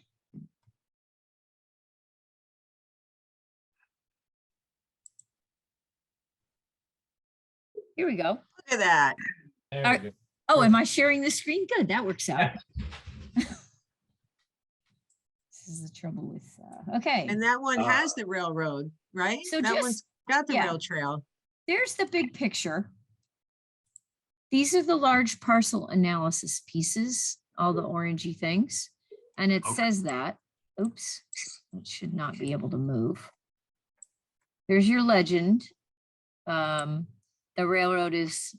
S1: Here we go.
S7: Look at that.
S8: There
S1: All
S8: we
S1: right.
S8: go.
S1: Oh, am I sharing the screen? Good, that works out. This is the trouble with, okay.
S7: And that one has the railroad, right?
S1: So
S7: That
S1: just-
S7: one's got the
S1: yeah.
S7: rail trail.
S1: There's the big picture. These are the large parcel analysis pieces, all the orangey things. And it
S3: Okay.
S1: says that, oops, it should not be able to move. There's your legend. The railroad is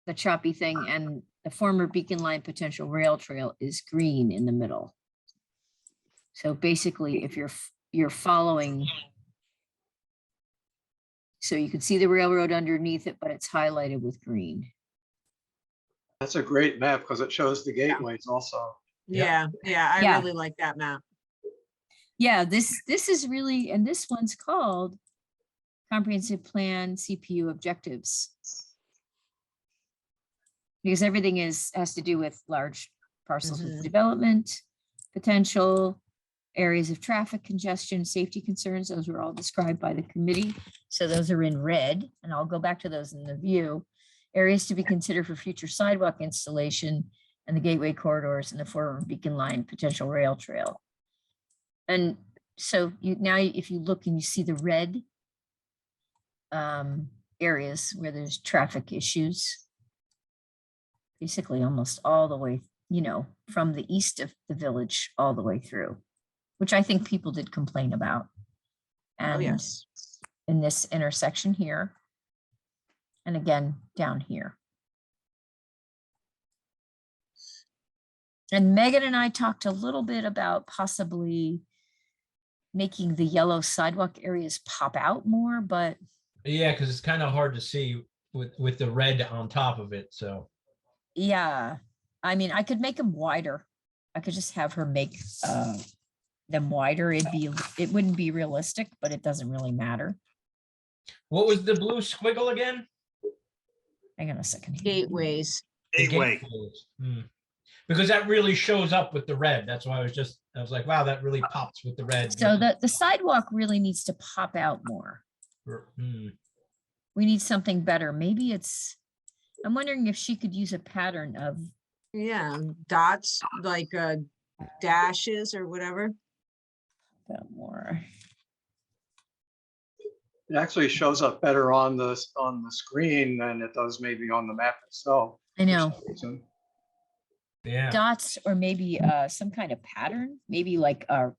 S1: the choppy thing and the former Beacon Line potential rail trail is green in the middle. So basically, if you're following, so you can see the railroad underneath it, but it's highlighted with green.
S6: That's a great map because it shows the gateways also.
S8: Yeah.
S7: Yeah, I
S1: Yeah.
S7: really like that map.
S1: Yeah, this is really, and this one's called Comprehensive Plan CPU Objectives. Because everything has to do with large parcels of
S7: Mhm.
S1: development, potential, areas of traffic congestion, safety concerns, those were all described by the committee. So those are in red, and I'll go back to those in the view. Areas to be considered for future sidewalk installation and the gateway corridors and the former Beacon Line potential rail trail. And so now if you look and you see the red areas where there's traffic issues, basically almost all the way, from the east of the village all the way through, which I think people did complain about. And
S7: yes.
S1: in this intersection here, and again, down here. And Megan and I talked a little bit about possibly making the yellow sidewalk areas pop out more, but
S8: Yeah, because it's kind of hard to see with the red on top of it. So
S1: yeah, I mean, I could make them wider. I could just have her make them wider. It wouldn't be realistic, but it doesn't really matter.
S8: what was the blue squiggle again?
S1: Hang on a second. here.
S7: Gateways.
S8: The
S3: Gateway.
S8: gateways. Because that really shows up with the red. That's why I was like, wow, that really pops with the red.
S1: So the sidewalk really needs to pop out more. We need something better. Maybe I'm wondering if she could use a pattern of,
S7: Yeah, dots, like dashes or whatever.
S1: more.
S6: It actually shows up better on the screen than it does maybe on the map itself.
S1: I know.
S6: for some reason.
S8: Yeah.
S1: Dots or maybe some kind of pattern, maybe like a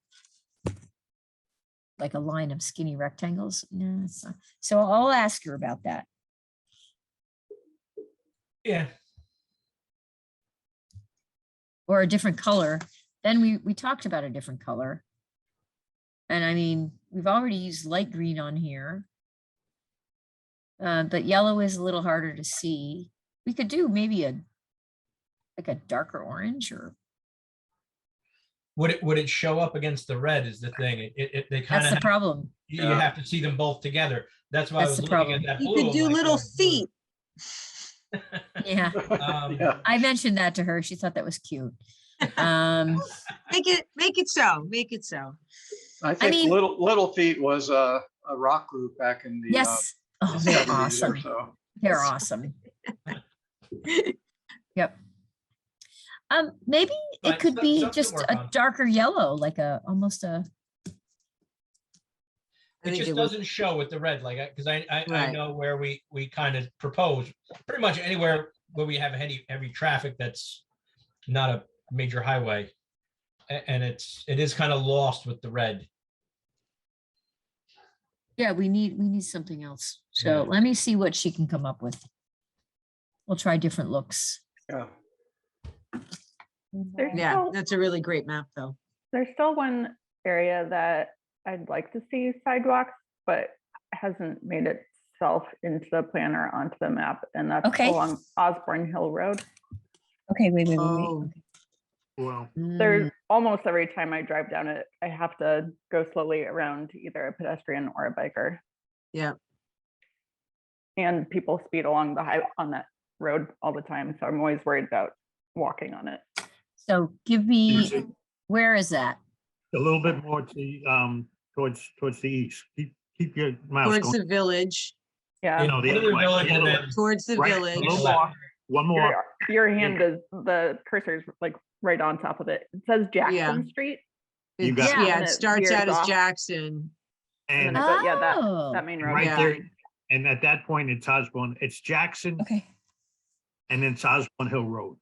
S1: line of skinny rectangles. No, it's not. So I'll ask her about that.
S8: Yeah.
S1: Or a different color Then we talked about a different color. And I mean, we've already used light green on here. But yellow is a little harder to see. We could do maybe like a darker orange or.
S8: Would it show up against the red is the thing. They kind
S1: That's the
S8: of,
S1: problem.
S8: you have to see them both together. That's why I
S1: That's
S8: was
S1: the
S8: looking at
S1: problem.
S8: that
S7: You
S8: blue.
S7: could do
S8: I'm like,
S7: little
S8: oh, blue.
S7: feet.
S1: Yeah,
S6: Yeah.
S1: I mentioned that to her. She thought that was cute. Um,
S7: Make it so, make it so.
S6: I think
S1: mean-
S6: Little Feet was a rock group back in the
S1: yes. Oh,
S6: the
S1: they're
S6: 70s or
S1: awesome.
S6: so.
S1: They're awesome. Yep. Maybe it
S8: Right,
S1: could
S8: so-
S1: be
S8: something to
S1: just
S8: work
S1: a
S8: on.
S1: darker yellow, like almost a,
S8: It just doesn't show with the red, like, because I
S7: Right.
S8: know where we kind of propose, pretty much anywhere where we have heavy traffic that's not a major highway. And it is kind of lost with the red.
S1: yeah, we need something else. So
S8: Yeah.
S1: let me see what she can come up with. We'll try different looks.
S6: Yeah.
S5: There's
S7: Yeah,
S5: still,
S7: that's a really great map, though.
S5: there's still one area that I'd like to see sidewalks, but hasn't made itself into the plan or onto the map, and that's
S1: Okay.
S5: along Osborne Hill Road.
S1: Okay, wait.
S7: Oh,
S3: Well,
S5: There's almost every time I drive down it, I have to go slowly around either a pedestrian or a biker.
S7: yeah.
S5: And people speed along on that road all the time, so I'm always worried about walking on it.
S1: So give me, where is that?
S3: a little bit more to, towards the east. Keep your mouse
S7: Towards
S3: going.
S7: the village,
S5: Yeah.
S3: You know, the
S8: Go to
S3: other
S8: the
S3: way,
S8: village
S3: the
S8: and
S3: other
S8: then-
S3: way.
S7: towards the
S3: Right, a
S7: village.
S3: little more, one more.
S5: Your hand is, the cursor's like right on top of it. It says Jackson
S7: Yeah.
S5: Street.
S3: You
S7: It's-
S3: got
S1: it.
S7: Yeah,
S5: And
S7: it
S5: it
S7: starts
S5: veers
S7: out as
S5: off.
S7: Jackson.
S5: And
S3: And
S5: then but yeah,
S1: Oh,
S5: that main road.
S3: right
S7: Yeah.
S3: there, and at that point, it's Osborne, it's Jackson,
S1: okay.
S3: and then it's Osborne Hill Road.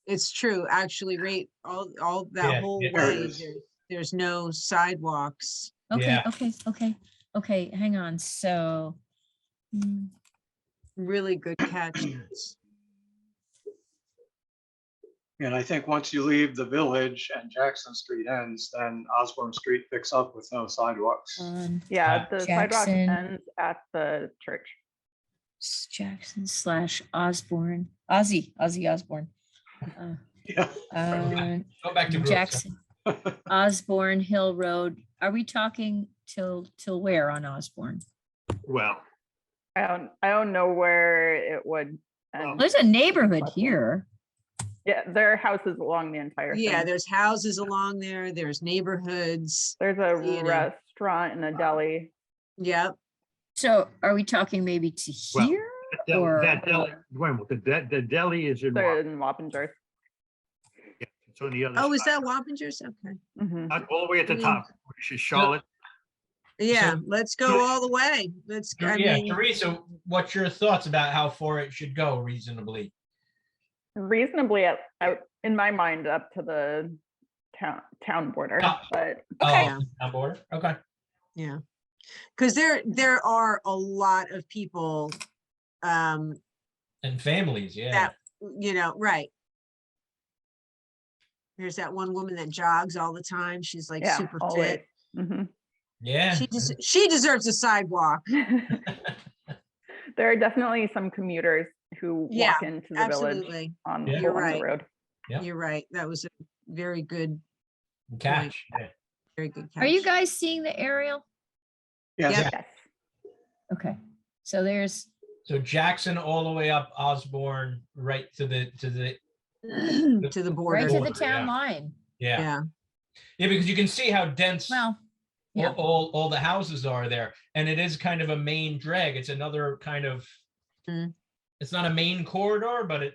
S7: It's true, actually, right, all
S8: Yeah,
S7: that whole
S8: yeah.
S6: There it
S7: way,
S6: is.
S7: there's no sidewalks.
S1: Okay,
S8: Yeah.
S1: okay, hang on, so.
S7: Really good catch.
S6: And I think once you leave the village and Jackson Street ends, then Osborne Street picks up with no sidewalks.
S5: Yeah, the sidewalk
S1: Jackson.
S5: ends at the church.
S1: Jackson / Osborne, Ozzy Osborne.
S6: Yeah.
S8: Go back to groups.
S1: Jackson, Osborne Hill Road. Are we talking till where on Osborne?
S3: Well,
S5: I don't know where it would end.
S1: There's a neighborhood here.
S5: Yeah, there are houses along the entire
S7: Yeah,
S5: thing.
S7: there's houses along there, there's neighborhoods.
S5: There's a
S7: you know.
S5: restaurant and a deli.
S7: Yep,
S1: So are we talking maybe to
S3: Well,
S1: here?
S3: that
S1: Or-
S3: deli, wait a minute, the deli is in,
S5: They're in Wappinger.
S3: it's on the other
S7: oh, is
S3: side,
S7: that Wappingers? Okay,
S5: Mhm.
S3: not all the way at the
S7: Mm.
S3: top, which is Charlotte.
S7: yeah,
S8: So-
S7: let's go all the way, I
S8: Yeah,
S7: mean,
S8: Teresa, what's your thoughts about how far it should go reasonably?
S5: Reasonably out in my mind up to the town border,
S8: Ah.
S5: but
S7: Yeah.
S8: On board, okay.
S7: yeah. Because there are a lot of people,
S8: And families, yeah.
S7: that, right. There's that one woman that jogs all the time, she's like
S5: yeah,
S7: super
S5: always.
S7: fit.
S5: Mhm.
S8: Yeah.
S7: She deserves a sidewalk.
S5: There are definitely some commuters who
S7: Yeah,
S5: walk into the village
S7: Absolutely,
S5: on
S8: Yeah.
S7: You're
S5: along
S7: right.
S5: the road.
S8: Yeah.
S7: you're right, that was a very good
S8: Catch. Yeah.
S7: catch.
S1: Are you guys seeing the aerial?
S6: Yes.
S7: Yeah.
S5: Yes.
S1: Okay, so there's,
S8: So Jackson all the way up Osborne, right to the
S7: To the
S1: right to
S7: border,
S1: the
S8: Border,
S1: town
S8: yeah.
S1: line.
S8: yeah.
S7: yeah,
S8: Yeah, because you can see how dense
S1: Well, yeah.
S8: all the houses are there. And it is kind of a main drag. It's another kind of,
S7: Mm.
S8: it's not a main corridor, but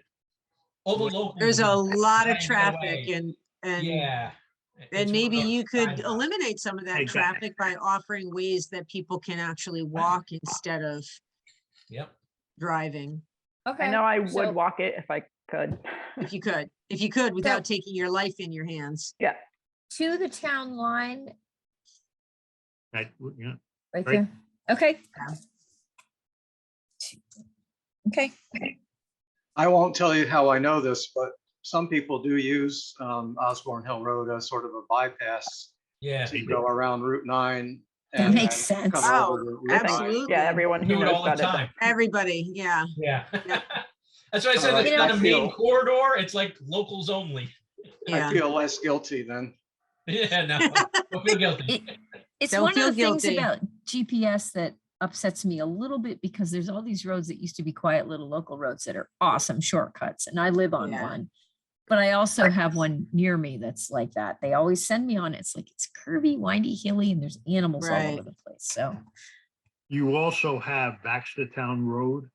S8: all the locals.
S7: there's a
S8: will
S7: lot of
S8: find their
S7: traffic
S8: way.
S7: and
S8: Yeah.
S7: and
S8: It's one
S7: maybe
S8: of those
S7: you could
S8: kind of-
S7: eliminate some of that
S3: Exactly.
S7: traffic by offering ways that people can actually walk instead of
S8: Yep.
S7: driving,
S1: Okay.
S5: I know I
S1: so-
S5: would walk it if I could.
S7: if you could, without taking your life in your hands.
S5: Yeah.
S1: To the town line,
S3: Right, yeah.
S1: right
S3: Right.
S1: there. Okay.
S7: Yeah.
S1: Okay,
S6: I won't tell you how I know this, but some people do use Osborne Hill Road as sort of a bypass
S8: Yeah.
S6: to go around Route 9.
S1: That
S6: and
S1: makes
S6: then
S1: sense.
S6: come
S7: Oh,
S6: over to Route 9.
S7: absolutely.
S5: Yeah, everyone who
S8: Do it
S5: knows
S8: all the
S5: about it.
S8: time.
S7: Everybody, yeah.
S8: Yeah.
S7: Yeah.
S8: That's why I said
S6: Uh,
S8: it's
S1: You
S8: not
S1: know-
S8: a main
S6: feel-
S8: corridor. It's like locals only.
S6: I
S7: Yeah.
S6: feel less guilty then.
S8: Yeah, no, don't feel guilty.
S1: It's
S7: Don't
S1: one of
S7: feel
S1: the things
S7: guilty.
S1: about GPS that upsets me a little bit because there's all these roads that used to be quiet little local roads that are awesome shortcuts, and I live on
S7: Yeah.
S1: one. But I also have one near me that's like that. They always send me on it. It's like it's curvy, windy, hilly, and there's animals all
S7: Right.
S1: over the place. So
S3: You also have Baxtertown Road,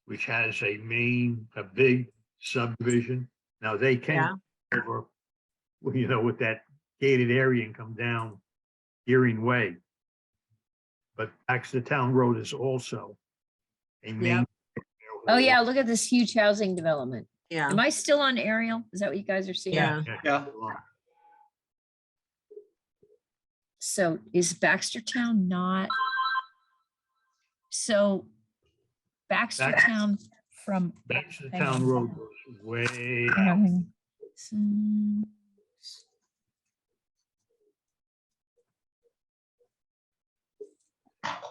S3: which has a big subdivision. Now they
S7: Yeah.
S3: can over, with that gated area and come down Gearing Way. But Baxtertown Road is also a main.
S1: oh yeah, look at this huge housing development.
S7: Yeah.
S1: Am I still on aerial? Is that what you guys are seeing?
S7: Yeah.
S6: Yeah.
S1: So is Baxtertown not? So Baxtertown from.
S3: Baxtertown Road goes way out.
S1: um,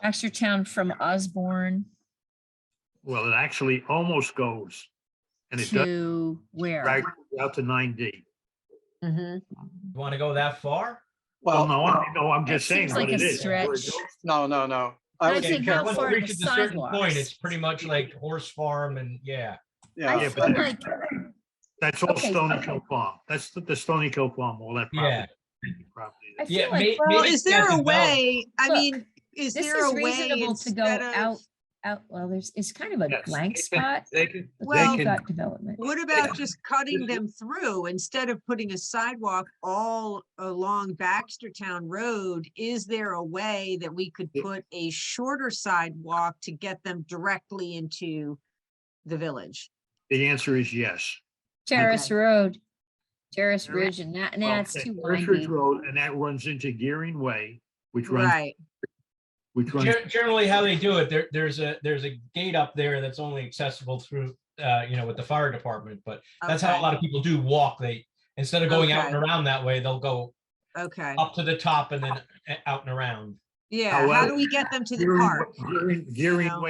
S1: Baxtertown from Osborne
S3: Well, it actually almost goes. And it does
S1: to where?
S3: drag out to 9D.
S7: Mm-hmm.
S8: You want to go that far?
S3: Well,
S6: Well,
S3: no, I'm
S1: That
S3: just saying
S1: seems
S3: what
S1: like
S3: it
S1: a
S3: is.
S1: stretch.
S6: no. I
S1: I
S6: would
S1: think
S6: be
S1: how
S6: careful.
S8: Once
S1: far
S8: it
S1: are the
S8: reaches a certain point,
S1: sidewalks?
S8: it's pretty much like horse farm and yeah.
S6: Yeah,
S1: I
S3: Yeah,
S1: feel
S3: but
S1: like,
S3: That's all
S1: Okay.
S3: Stony Hill Farm. That's the Stony Hill Farm, all that
S8: Yeah.
S3: property.
S1: I
S8: Yeah,
S1: feel like
S7: Well,
S8: maybe
S7: is there
S8: that's
S7: a
S8: developed.
S7: way, I
S1: Look,
S7: mean, is
S1: this
S7: there
S1: is
S7: a way
S1: reasonable to go
S7: instead of,
S1: out, well, it's kind of a
S3: Yes,
S1: blank
S3: they can-
S1: spot.
S3: They can,
S7: Well,
S3: they can,
S1: Got development.
S7: what about just cutting them through instead of putting a sidewalk all along Baxtertown Road? Is there a way that we could
S3: Yeah.
S7: put a shorter sidewalk to get them directly into the village?
S3: the answer is yes.
S1: Terrace Road, Terrace
S7: Alright.
S1: Ridge, and
S3: Well,
S1: that's
S3: that
S1: too
S3: First Ridge
S1: windy.
S3: Road, and that runs into Gearing Way, which runs,
S7: Right,
S8: Generally, how they do it, there's a gate up there that's only accessible through, with the fire department, but that's how a
S7: Okay.
S8: lot of people do walk. They, instead of going out and
S7: Okay.
S8: around that way, they'll go
S7: okay.
S8: up to the top and then out and around.
S7: Yeah, how
S3: However,
S7: do we get them to the
S3: Gearing,
S7: park?
S3: Gearing
S7: know?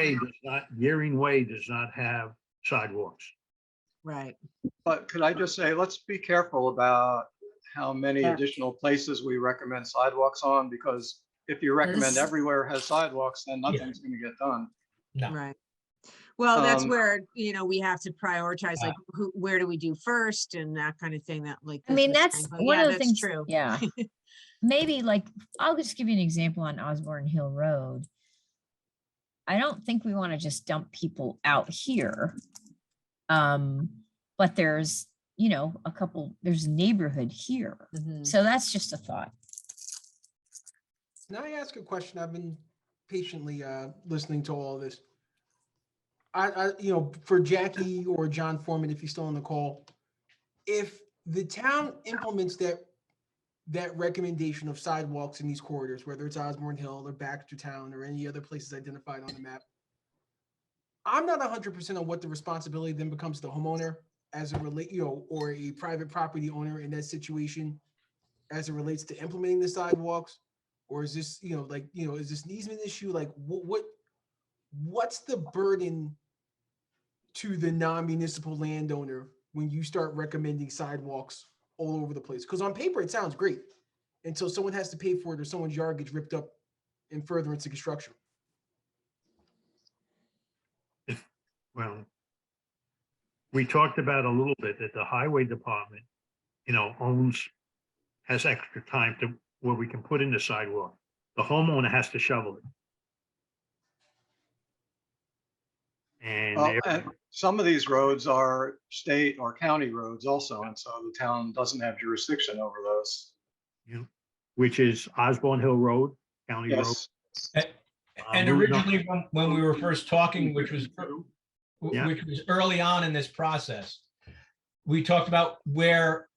S3: Way does not have sidewalks.
S7: Right,
S6: but could I just say, let's be careful about how many
S5: Yeah.
S6: additional places we recommend sidewalks on, because if you recommend
S1: This-
S6: everywhere has sidewalks, then nothing's gonna get done.
S8: No.
S7: right. Well, that's
S6: Um,
S7: where, we have to prioritize, like, where do we do first and that kind of thing that like.
S1: I mean,
S7: Chris was
S1: that's
S7: saying, but
S1: one
S7: yeah,
S1: of the
S7: that's
S1: things,
S7: True.
S1: yeah. Maybe like, I'll just give you an example on Osborne Hill Road. I don't think we want to just dump people out here. But there's, there's a neighborhood here.
S7: Mhm.
S1: So that's just a thought.
S9: Can I ask a question? I've been patiently listening to all this. For Jackie or John Foreman, if he's still on the call, if the town implements that recommendation of sidewalks in these corridors, whether it's Osborne Hill or Baxtertown or any other places identified on the map, I'm not 100% on what the responsibility then becomes to the homeowner as it relate, or a private property owner in that situation as it relates to implementing the sidewalks. Or is this, is this an easement issue? Like what's the burden to the non-municipal landowner when you start recommending sidewalks all over the place? Because on paper, it sounds great until someone has to pay for it or someone's yard gets ripped up in furtherance of construction.
S3: Well, we talked about a little bit that the highway department, has extra time where we can put in the sidewalk. The homeowner has to shovel it. And
S6: Well,
S3: they're-
S6: and some of these roads are state or county roads also, and so the town doesn't have jurisdiction over those.
S3: which is Osborne Hill Road, County Road.
S6: Yes,
S8: And
S3: Route num-
S8: originally, when we were first talking, which was
S3: Yeah.
S8: early on in this process, we talked about where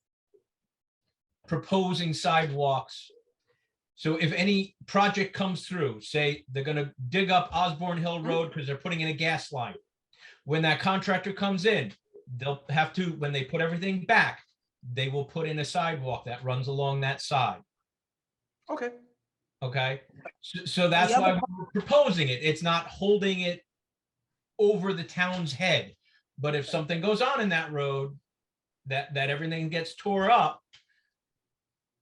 S8: proposing sidewalks. So if any project comes through, say they're gonna dig up Osborne Hill Road because they're putting in a gas line. When that contractor comes in, they'll have to, when they put everything back, they will put in a sidewalk that runs along that side.
S9: Okay.
S8: Okay, so that's
S4: other
S8: why we're proposing it. It's not holding it over the town's head. But if something goes on in that road, that everything gets tore up,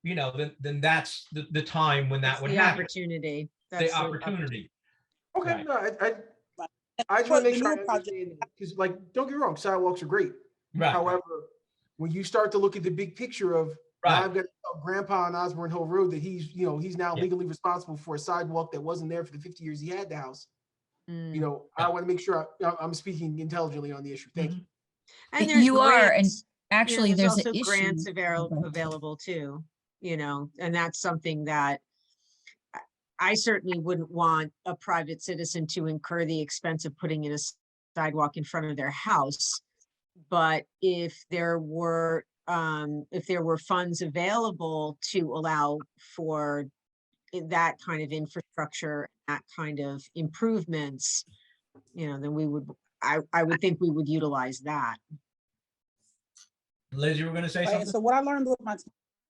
S8: you know, then that's the time when that
S7: That's
S8: would
S7: the
S8: happen.
S7: opportunity.
S8: The
S7: That's
S8: opportunity.
S9: Okay,
S8: Right.
S9: no, I just
S4: For
S9: want to
S4: the
S9: make sure I
S4: new project,
S9: understand, because like, don't get me wrong, sidewalks are great.
S8: Right.
S9: However, when you start to look at the big picture of, now
S8: Right.
S9: I've got to tell Grandpa on Osborne Hill Road that he's now
S8: Yeah.
S9: legally responsible for a sidewalk that wasn't there for the 50 years he had the house.
S7: Mm.
S9: I want to make sure I'm speaking intelligently on the issue. Thank you.
S7: And there's
S1: You are, and
S7: grants,
S1: actually,
S7: there's
S1: there's an
S7: also
S1: issue.
S7: grants
S1: but-
S7: available too, and that's something that I certainly wouldn't want a private citizen to incur the expense of putting in a sidewalk in front of their house. But if there were funds available to allow for that kind of infrastructure, that kind of improvements, then I would think we would utilize that.
S8: Liz, you were going to say
S4: right?
S8: something?
S4: And so what I learned with my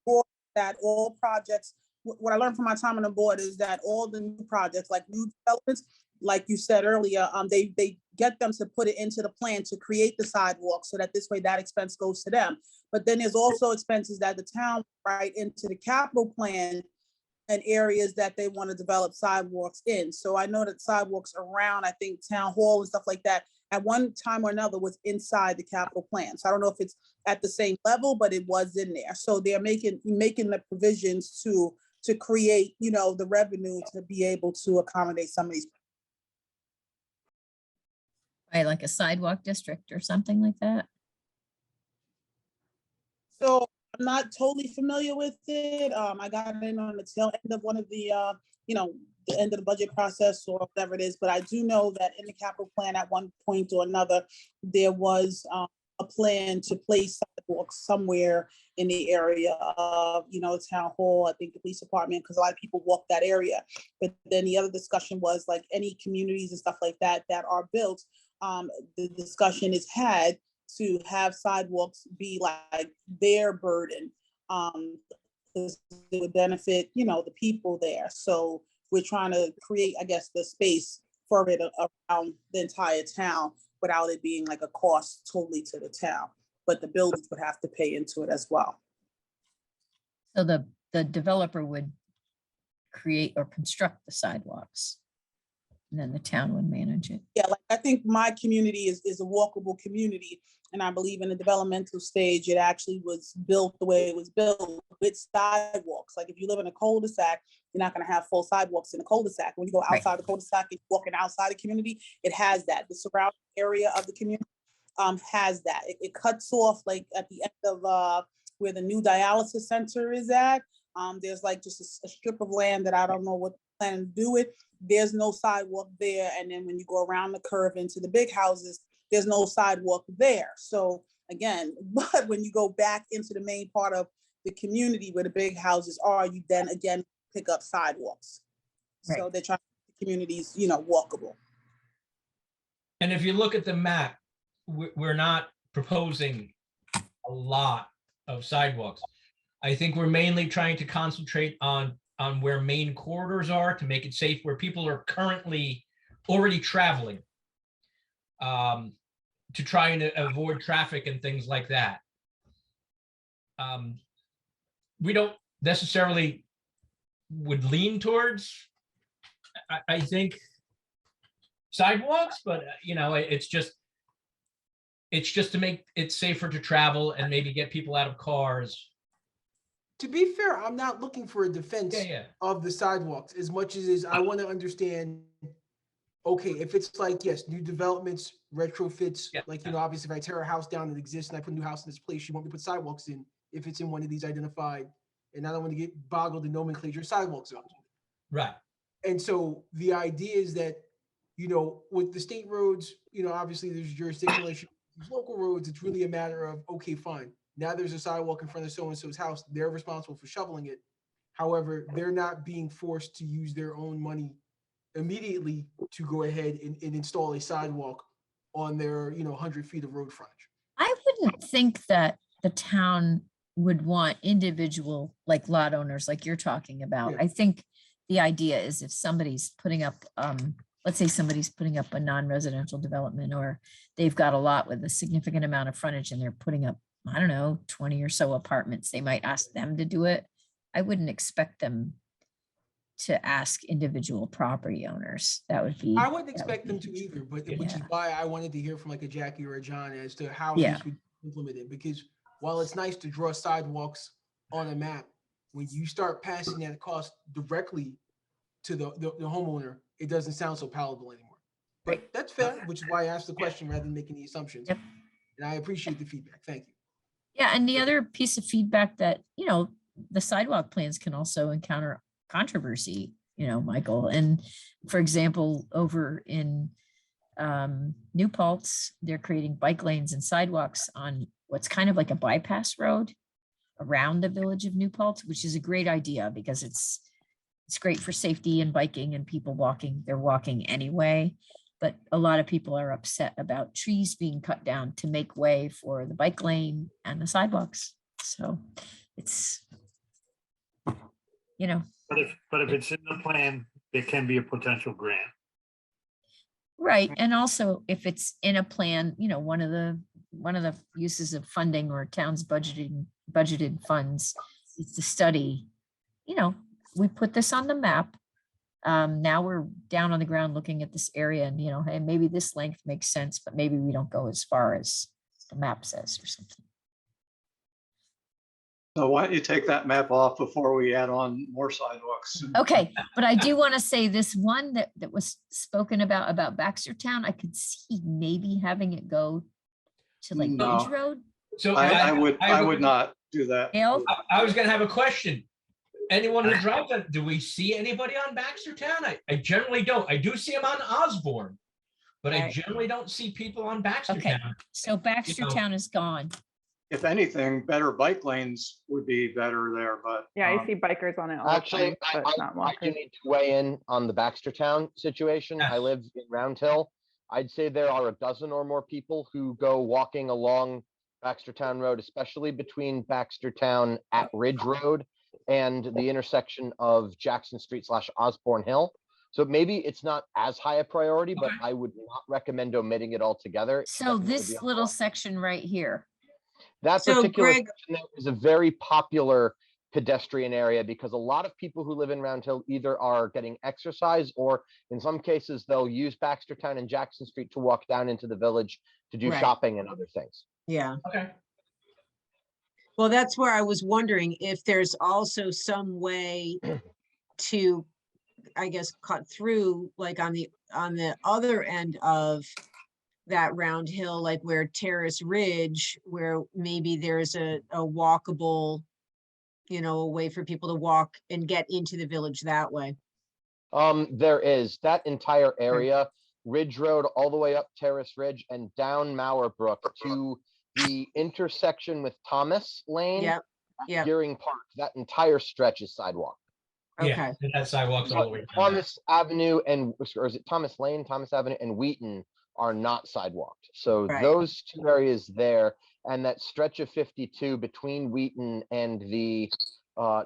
S4: board, that all projects, what I learned from my time on the board is that all the new projects, like new developments, like you said earlier, they get them to put it into the plan to create the sidewalk so that this way that expense goes to them. But then there's also expenses that the town write into the capital plan and areas that they want to develop sidewalks in. So I know that sidewalks around, I think town hall and stuff like that, at one time or another was inside the capital plan. So I don't know if it's at the same level, but it was in there. So they're making the provisions to create, the revenue to be able to accommodate some of these.
S1: Right, like a sidewalk district or something like that.
S4: So I'm not totally familiar with it. I got in on the tail end of one of the, the end of the budget process or whatever it is, but I do know that in the capital plan at one point or another, there was a plan to place sidewalks somewhere in the area of, town hall, I think the police department, because a lot of people walk that area. But then the other discussion was like any communities and stuff like that that are built, the discussion is had to have sidewalks be like their burden, because it would benefit, the people there. So we're trying to create, I guess, the space for it around the entire town without it being like a cost totally to the town, but the buildings would have to pay into it as well.
S1: So the developer would create or construct the sidewalks, and then the town would manage it.
S4: Yeah, like I think my community is a walkable community. And I believe in the developmental stage, it actually was built the way it was built with sidewalks. Like if you live in a cul-de-sac, you're not going to have full sidewalks in a cul-de-sac. When you go outside the cul-de-sac and walking outside the community, it has that. The surrounding area of the community has that. It cuts off like at the end of where the new dialysis center is at. There's like just a strip of land that I don't know what they're planning to do with. There's no sidewalk there. And then when you go around the curve into the big houses, there's no sidewalk there. So again, but when you go back into the main part of the community where the big houses are, you then again pick up sidewalks.
S1: Right.
S4: So they're trying to make the communities, walkable.
S8: And if you look at the map, we're not proposing a lot of sidewalks. I think we're mainly trying to concentrate on where main corridors are to make it safe, where people are currently already traveling, to try and avoid traffic and things like that. We don't necessarily would lean towards, I think, sidewalks, but it's just to make it safer to travel and maybe get people out of cars.
S9: To be fair, I'm not looking for a defense of the sidewalks as much as I want to understand, okay, if it's like, yes, new developments, retrofits, obviously if I tear a house down that exists and I put a new house in this place, you want me to put sidewalks in if it's in one of these identified, and I don't want to get boggled in nomenclature sidewalk zones.
S8: Right.
S9: And so the idea is that, with the state roads, obviously there's jurisdictional issues. With local roads, it's really a matter of, okay, fine. Now there's a sidewalk in front of so-and-so's house. They're responsible for shoveling it. However, they're not being forced to use their own money immediately to go ahead and install a sidewalk on their, 100 feet of road frontage.
S1: I wouldn't think that the town would want individual, like lot owners, like you're talking about.
S9: Yeah.
S1: I think the idea is if somebody's putting up, let's say somebody's putting up a non-residential development, or they've got a lot with a significant amount of frontage and they're putting up, I don't know, 20 or so apartments, they might ask them to do it. I wouldn't expect them to ask individual property owners. That would be.
S9: I wouldn't
S1: that would
S9: expect them
S1: be-
S9: to either, but which is
S1: Yeah.
S9: why I wanted to hear from like a Jackie or a John as to how
S1: Yeah.
S9: this would be implemented. Because while it's nice to draw sidewalks on a map, when you start passing that cost directly to the homeowner, it doesn't sound so palatable anymore. But that's fair, which is why I asked the question rather than making the assumptions.
S1: Yep.
S9: And I appreciate the feedback. Thank you.
S1: Yeah, and the other piece of feedback that, the sidewalk plans can also encounter controversy, Michael. And for example, over in New Paltz, they're creating bike lanes and sidewalks on what's kind of like a bypass road around the village of New Paltz, which is a great idea because it's great for safety and biking and people walking. They're walking anyway. But a lot of people are upset about trees being cut down to make way for the bike lane and the sidewalks. So it's,
S3: But if it's in the plan, there can be a potential grant.
S1: right. And also if it's in a plan, one of the uses of funding or towns budgeted funds is to study, we put this on the map. Now we're down on the ground looking at this area and, hey, maybe this length makes sense, but maybe we don't go as far as the map says or something.
S6: So why don't you take that map off before we add on more sidewalks?
S1: Okay, but I do want to say this one that was spoken about Baxtertown, I could see maybe having it go to like
S6: No.
S1: Ridge Road.
S8: So
S6: I would not do that.
S1: Dale?
S8: I was gonna have a question. Anyone who drives that, do we see anybody on Baxtertown? I generally don't. I do see them on Osborne, but I
S1: Right.
S8: generally don't see people on
S1: Okay,
S8: Baxtertown.
S1: so Baxtertown is gone.
S6: If anything, better bike lanes would be better there, but.
S10: Yeah, I see bikers on it all the
S11: Actually,
S10: time, but not
S11: I do
S10: walkers.
S11: need to weigh in on the Baxtertown situation. I
S8: Yes.
S11: live in Round Hill. I'd say there are a dozen or more people who go walking along Baxtertown Road, especially between Baxtertown at Ridge Road and the intersection of Jackson Street / Osborne Hill. So maybe it's not as high a priority, but
S8: Okay.
S11: I would not recommend omitting it altogether. It's
S1: So
S11: definitely
S1: this
S11: beyond
S1: little
S11: that.
S1: section right here.
S11: That
S7: So,
S11: particular
S7: Greg-
S11: section there is a very popular pedestrian area because a lot of people who live in Round Hill either are getting exercise or in some cases they'll use Baxtertown and Jackson Street to walk down into the village to do
S7: Right.
S11: shopping and other things.
S7: Yeah.
S8: Okay.
S7: Well, that's where I was wondering if there's also some way to, I guess, cut through, like on the other end of that round hill, like where Terrace Ridge, where maybe there's a walkable, a way for people to walk and get into the village that way.
S11: There is that entire area, Ridge Road, all the way up Terrace Ridge and down Mowerbrook to the intersection with Thomas Lane,
S7: Yep, yep.
S11: Gearing Park. That entire stretch is sidewalk.
S7: Okay.
S8: Yeah, and that sidewalks all the way down.
S11: Thomas Avenue and, or is it Thomas Lane, Thomas Avenue and Wheaton are not sidewalked. So
S7: Right.
S11: those two areas there and that stretch of 52 between Wheaton and the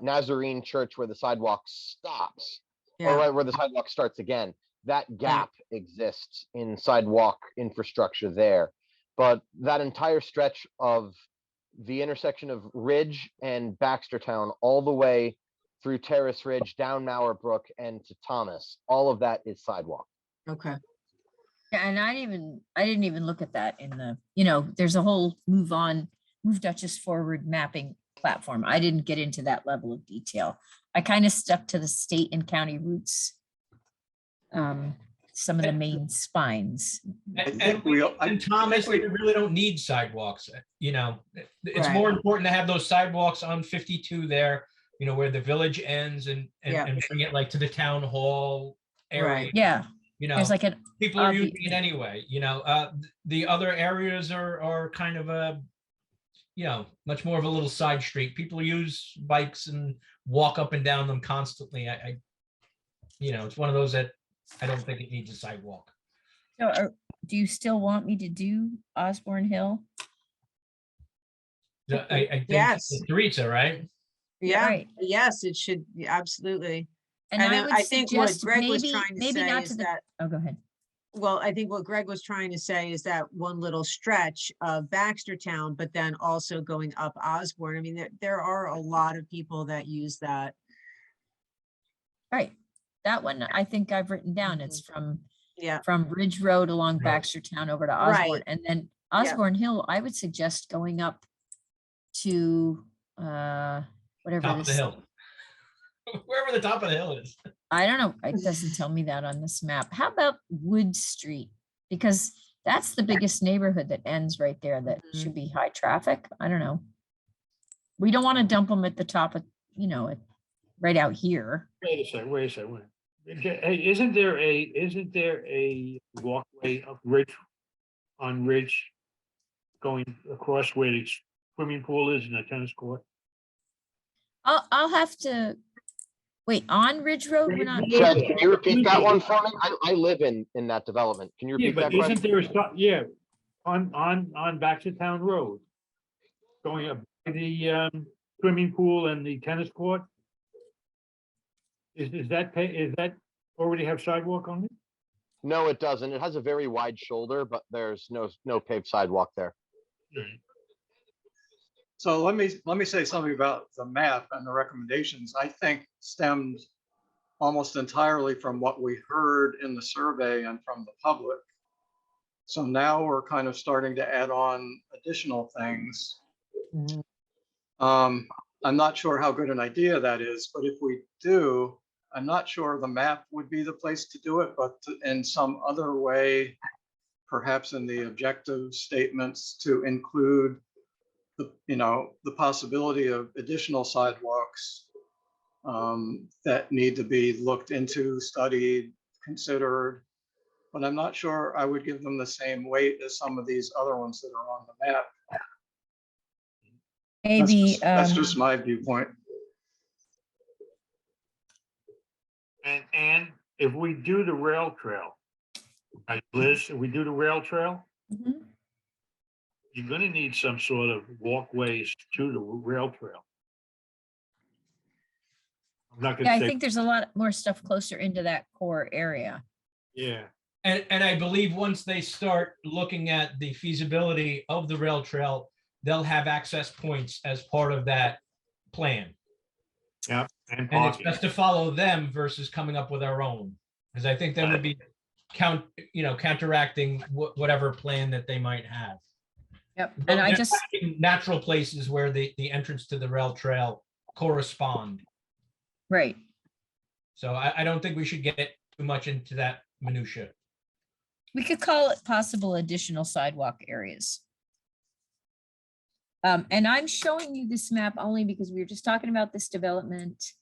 S11: Nazarene Church where the sidewalk stops, or
S7: Yeah,
S11: right where the sidewalk starts again, that gap exists in sidewalk infrastructure there. But that entire stretch of the intersection of Ridge and Baxtertown all the way through Terrace Ridge, down Mowerbrook and to Thomas, all of that is sidewalk.
S7: okay.
S1: Yeah, and I didn't even look at that in the, there's a whole Move Duchess Forward mapping platform. I didn't get into that level of detail. I kind of stuck to the state and county routes. Some of the main spines.
S8: And
S6: think we-
S8: and Thomas, we really don't need sidewalks, it's more important to have those sidewalks on 52 there, where the village ends and
S7: Yeah.
S8: bring it like to the town hall area.
S7: Right.
S1: Yeah, there's like an,
S8: People are
S1: obvi-
S8: using it anyway, the other areas are kind of a, much more of a little side street. People use bikes and walk up and down them constantly. It's one of those that I don't think it needs a sidewalk.
S1: so do you still want me to do Osborne Hill?
S8: I think
S7: Yes.
S8: Teresa, right?
S7: Yeah,
S1: right.
S7: yes, it should, absolutely.
S1: And
S7: And
S1: I
S7: then
S1: would
S7: I think what
S1: suggest
S7: Greg was
S1: maybe,
S7: trying to
S1: maybe
S7: say
S1: not to
S7: is
S1: the,
S7: that,
S1: oh, go ahead.
S7: well, I think what Greg was trying to say is that one little stretch of Baxtertown, but then also going up Osborne. I mean, there are a lot of people that use that.
S1: Right. That one, I think I've written down. It's
S7: Yeah,
S1: from Ridge Road along
S8: Right.
S1: Baxtertown over to
S7: Right.
S1: Osborne. And then
S7: Yeah.
S1: Osborne Hill, I would suggest going up to whatever
S8: Top of the
S1: this,
S8: hill. Wherever the top of the hill is.
S1: I don't know. It doesn't tell me that on this map. How about Wood Street? Because that's the biggest neighborhood that ends right there that
S7: Mhm.
S1: should be high traffic. I don't know. We don't want to dump them at the top of, right out here.
S3: Wait a second. Hey, isn't there a walkway up Ridge going across where the swimming pool is and the tennis court?
S1: I'll have to, wait, on Ridge Road, we're not,
S3: Yeah.
S11: Fred, can you repeat that one for me? I live in that development. Can you
S3: Yeah,
S11: repeat that
S3: but isn't
S11: question?
S3: there on Baxtertown Road, going up by the swimming pool and the tennis court? Is that already have sidewalk on it?
S11: No, it doesn't. It has a very wide shoulder, but there's no paved sidewalk there.
S6: So let me say something about the map and the recommendations. I think stemmed almost entirely from what we heard in the survey and from the public. So now we're kind of starting to add on additional things.
S7: Mhm.
S6: I'm not sure how good an idea that is, but if we do, I'm not sure the map would be the place to do it, but in some other way, perhaps in the objective statements to include the possibility of additional sidewalks that need to be looked into, studied, considered. But I'm not sure I would give them the same weight as some of these other ones that are on the map.
S1: maybe,
S6: That's just my viewpoint.
S3: And if we do the rail trail, Liz, if we do the rail trail,
S1: mhm.
S3: you're gonna need some sort of walkways to the rail trail. I'm not
S1: Yeah,
S3: gonna
S1: I
S3: say,
S1: think there's a lot more stuff closer into that core area.
S3: yeah,
S8: And I believe once they start looking at the feasibility of the rail trail, they'll have access points as part of that plan.
S3: yeah, and
S8: And it's
S3: parking.
S8: best to follow them versus coming up with our own. Because I think that would be counteracting whatever plan that they might have.
S1: Yep.
S8: But
S1: And I
S8: they're
S1: just,
S8: finding natural places where the entrance to the rail trail correspond.
S1: right.
S8: So I don't think we should get too much into that minutia.
S1: We could call it possible additional sidewalk areas. And I'm showing you this map only because we were just talking about this development.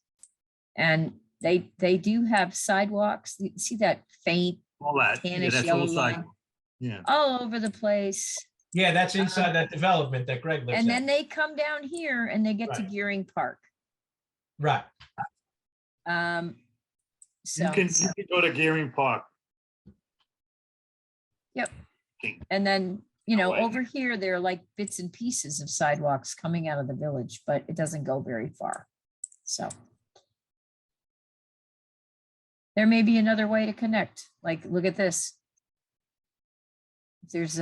S1: And they do have sidewalks. You see that faint
S3: All that, yeah,
S1: tannish
S3: that's
S1: yellow
S3: all
S1: line
S3: side. Yeah,
S1: all over the place.
S8: Yeah, that's inside that development that Greg lives
S1: And
S8: in.
S1: then they come down here and they get to
S8: Right.
S1: Gearing Park.
S8: Right.
S1: So,
S3: you can go to Gearing Park.
S1: Yep.
S3: Okay.
S1: And then,
S3: way.
S1: over here, there are like bits and pieces of sidewalks coming out of the village, but it doesn't go very far. So there may be another way to connect. Like, look at this. There's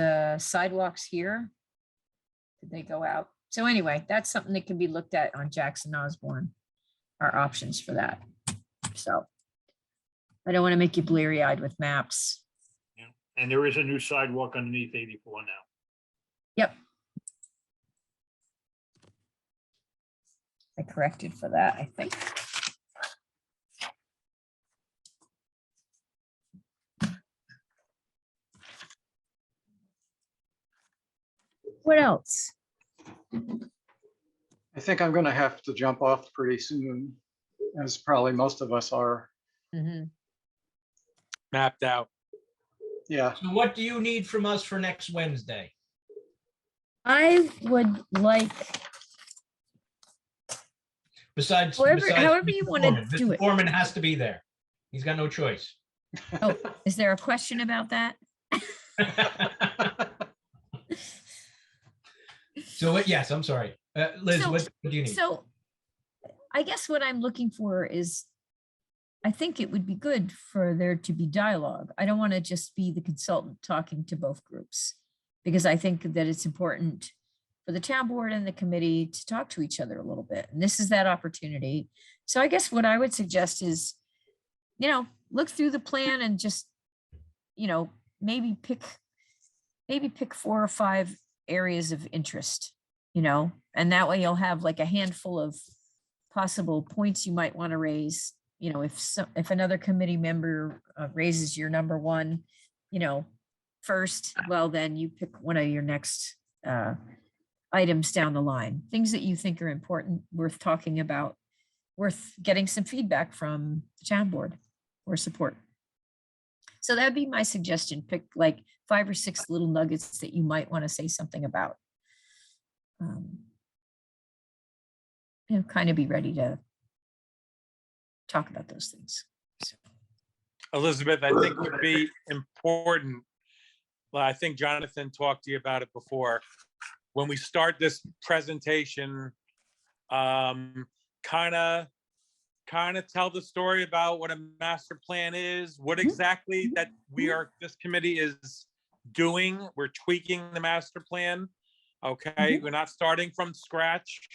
S1: sidewalks here. Did they go out? So anyway, that's something that can be looked at on Jackson Osborne, our options for that. So I don't want to make you bleary-eyed with maps.
S3: And there is a new sidewalk underneath 84 now.
S1: Yep. I corrected for that, I think. What else?
S6: I think I'm going to have to jump off pretty soon, as probably most of us are.
S1: Mhm.
S10: Mapped out.
S6: Yeah.
S8: So what do you need from us for next Wednesday?
S1: I would like,
S8: Besides,
S1: however you
S8: Mr.
S1: want to
S8: Foreman.
S1: do
S8: Mr.
S1: it.
S8: Foreman has to be there. He's got no choice.
S1: Oh, is there a question
S8: So what, yes, I'm sorry. Liz,
S1: So-
S8: what do you need?
S1: So I guess what I'm looking for is, I think it would be good for there to be dialogue. I don't want to just be the consultant talking to both groups, because I think that it's important for the town board and the committee to talk to each other a little bit. And this is that opportunity. So I guess what I would suggest is, look through the plan and just, maybe pick 4 or 5 areas of interest, and that way you'll have like a handful of possible points you might want to raise. If another committee member raises your number one, first, well, then you pick one of your next items down the line, things that you think are important, worth talking about, worth getting some feedback from the town board or support. So that'd be my suggestion. Pick like 5 or 6 little nuggets that you might want to say something about. Kind of be ready to talk about those things. So,
S10: Elizabeth, I think would be important. Well, I think Jonathan talked to you about it before. When we start this presentation, kind of tell the story about what a master plan is, what exactly that this committee is doing. We're tweaking the master plan. Okay, we're not starting from scratch.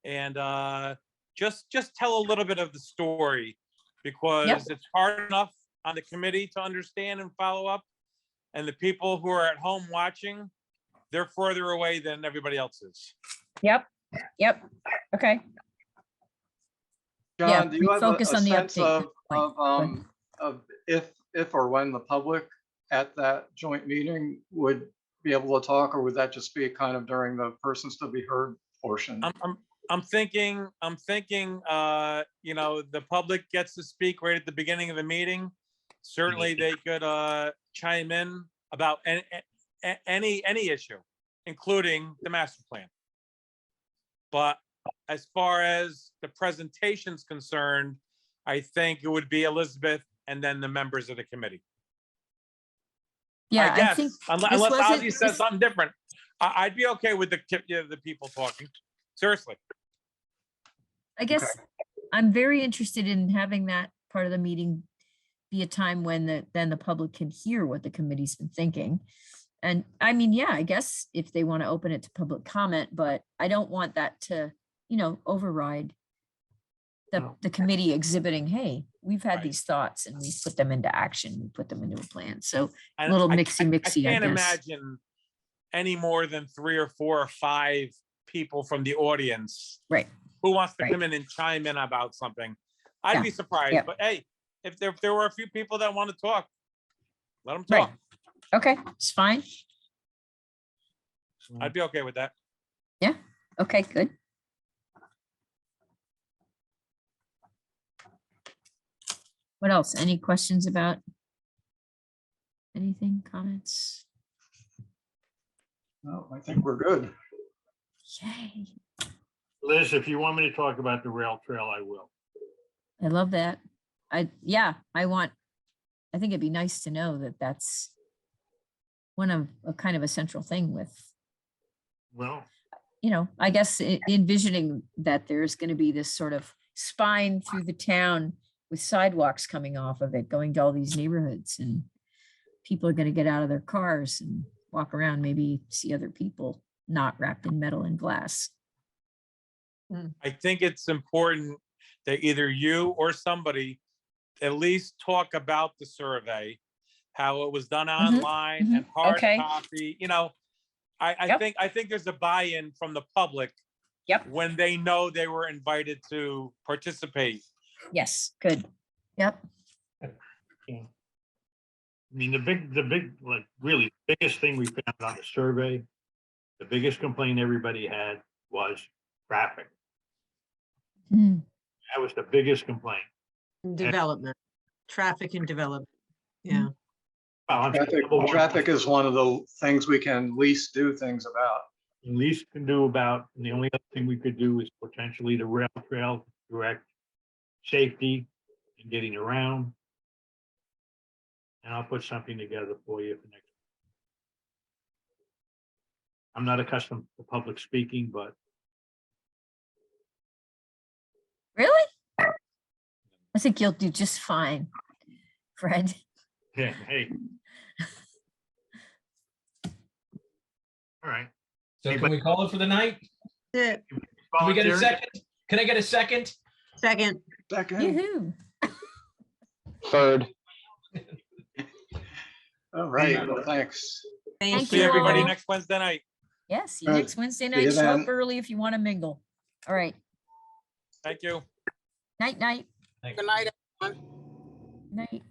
S10: And just tell a little bit of the story, because it's hard enough on the committee to understand and follow up. And the people who are at home watching, they're further away than everybody else is.
S1: Yep. Okay.
S6: John, do you have a
S1: focus on the
S6: sense
S1: update.
S6: of if or when the public at that joint meeting would be able to talk, or would that just be kind of during the persons to be heard portion?
S10: I'm thinking, the public gets to speak right at the beginning of the meeting. Certainly they could chime in about any issue, including the master plan. But as far as the presentation's concerned, I think it would be Elizabeth and then the members of the committee.
S1: Yeah,
S10: I guess,
S1: think
S10: unless Ozzy says something different, I'd be okay with the people talking. Seriously.
S1: I guess I'm very interested in having that part of the meeting be a time when then the public can hear what the committee's been thinking. And I mean, yeah, I guess if they want to open it to public comment, but I don't want that to, override the committee exhibiting, hey, we've had these thoughts and we put them into action, we put them into a plan. So a little mixy,
S10: I
S1: I
S10: can't
S1: guess.
S10: imagine any more than 3 or 4 or 5 people from the audience
S1: Right.
S10: who wants to
S1: Right.
S10: come in and chime in about something. I'd
S1: Yeah.
S10: be surprised,
S1: Yeah.
S10: but hey, if there were a few people that want to talk, let them
S1: Right.
S10: talk.
S1: Okay, it's fine.
S10: I'd be okay with that.
S1: Okay, good. What else? Any questions about anything, comments?
S6: No, I think we're good.
S1: Yay.
S3: Liz, if you want me to talk about the rail trail, I will.
S1: I love that. I think it'd be nice to know that that's one of a kind of a central thing with,
S3: Well,
S1: I guess envisioning that there's going to be this sort of spine through the town with sidewalks coming off of it, going to all these neighborhoods, and people are going to get out of their cars and walk around, maybe see other people not wrapped in metal and glass.
S10: I think it's important that either you or somebody at least talk about the survey, how it was done online and hard
S1: Okay.
S10: copy. I think there's a buy-in from the public.
S1: Yep.
S10: When they know they were invited to participate.
S1: Yes, good. Yep.
S3: I mean, the big, like really biggest thing we found on the survey, the biggest complaint everybody had was traffic.
S1: Mm.
S3: That was the biggest complaint.
S7: Development, traffic and development. Yeah.
S6: Traffic is one of the things we can least do things about.
S3: Least can do about, and the only other thing we could do is potentially the rail trail, direct safety and getting around. And I'll put something together for you for next I'm not accustomed to public speaking, but
S1: Really? I think you'll do just fine, Fred.
S3: yeah, hey. All right.
S8: So can we call it for the night?
S7: That's it.
S8: Can we get a
S3: Volunteering?
S8: second? Can I get a second?
S7: Second.
S1: Yoo-hoo.
S11: Third.
S6: All right, well, thanks.
S1: Thank
S10: See everybody
S1: you.
S10: next Wednesday night.
S1: Yes, see you
S6: All right.
S1: next Wednesday
S6: See you
S1: night. Show up
S6: then.
S1: early if you want to mingle. All right.
S10: Thank you.
S1: Night, night,
S8: Thanks.
S4: Good night, everyone.
S1: night.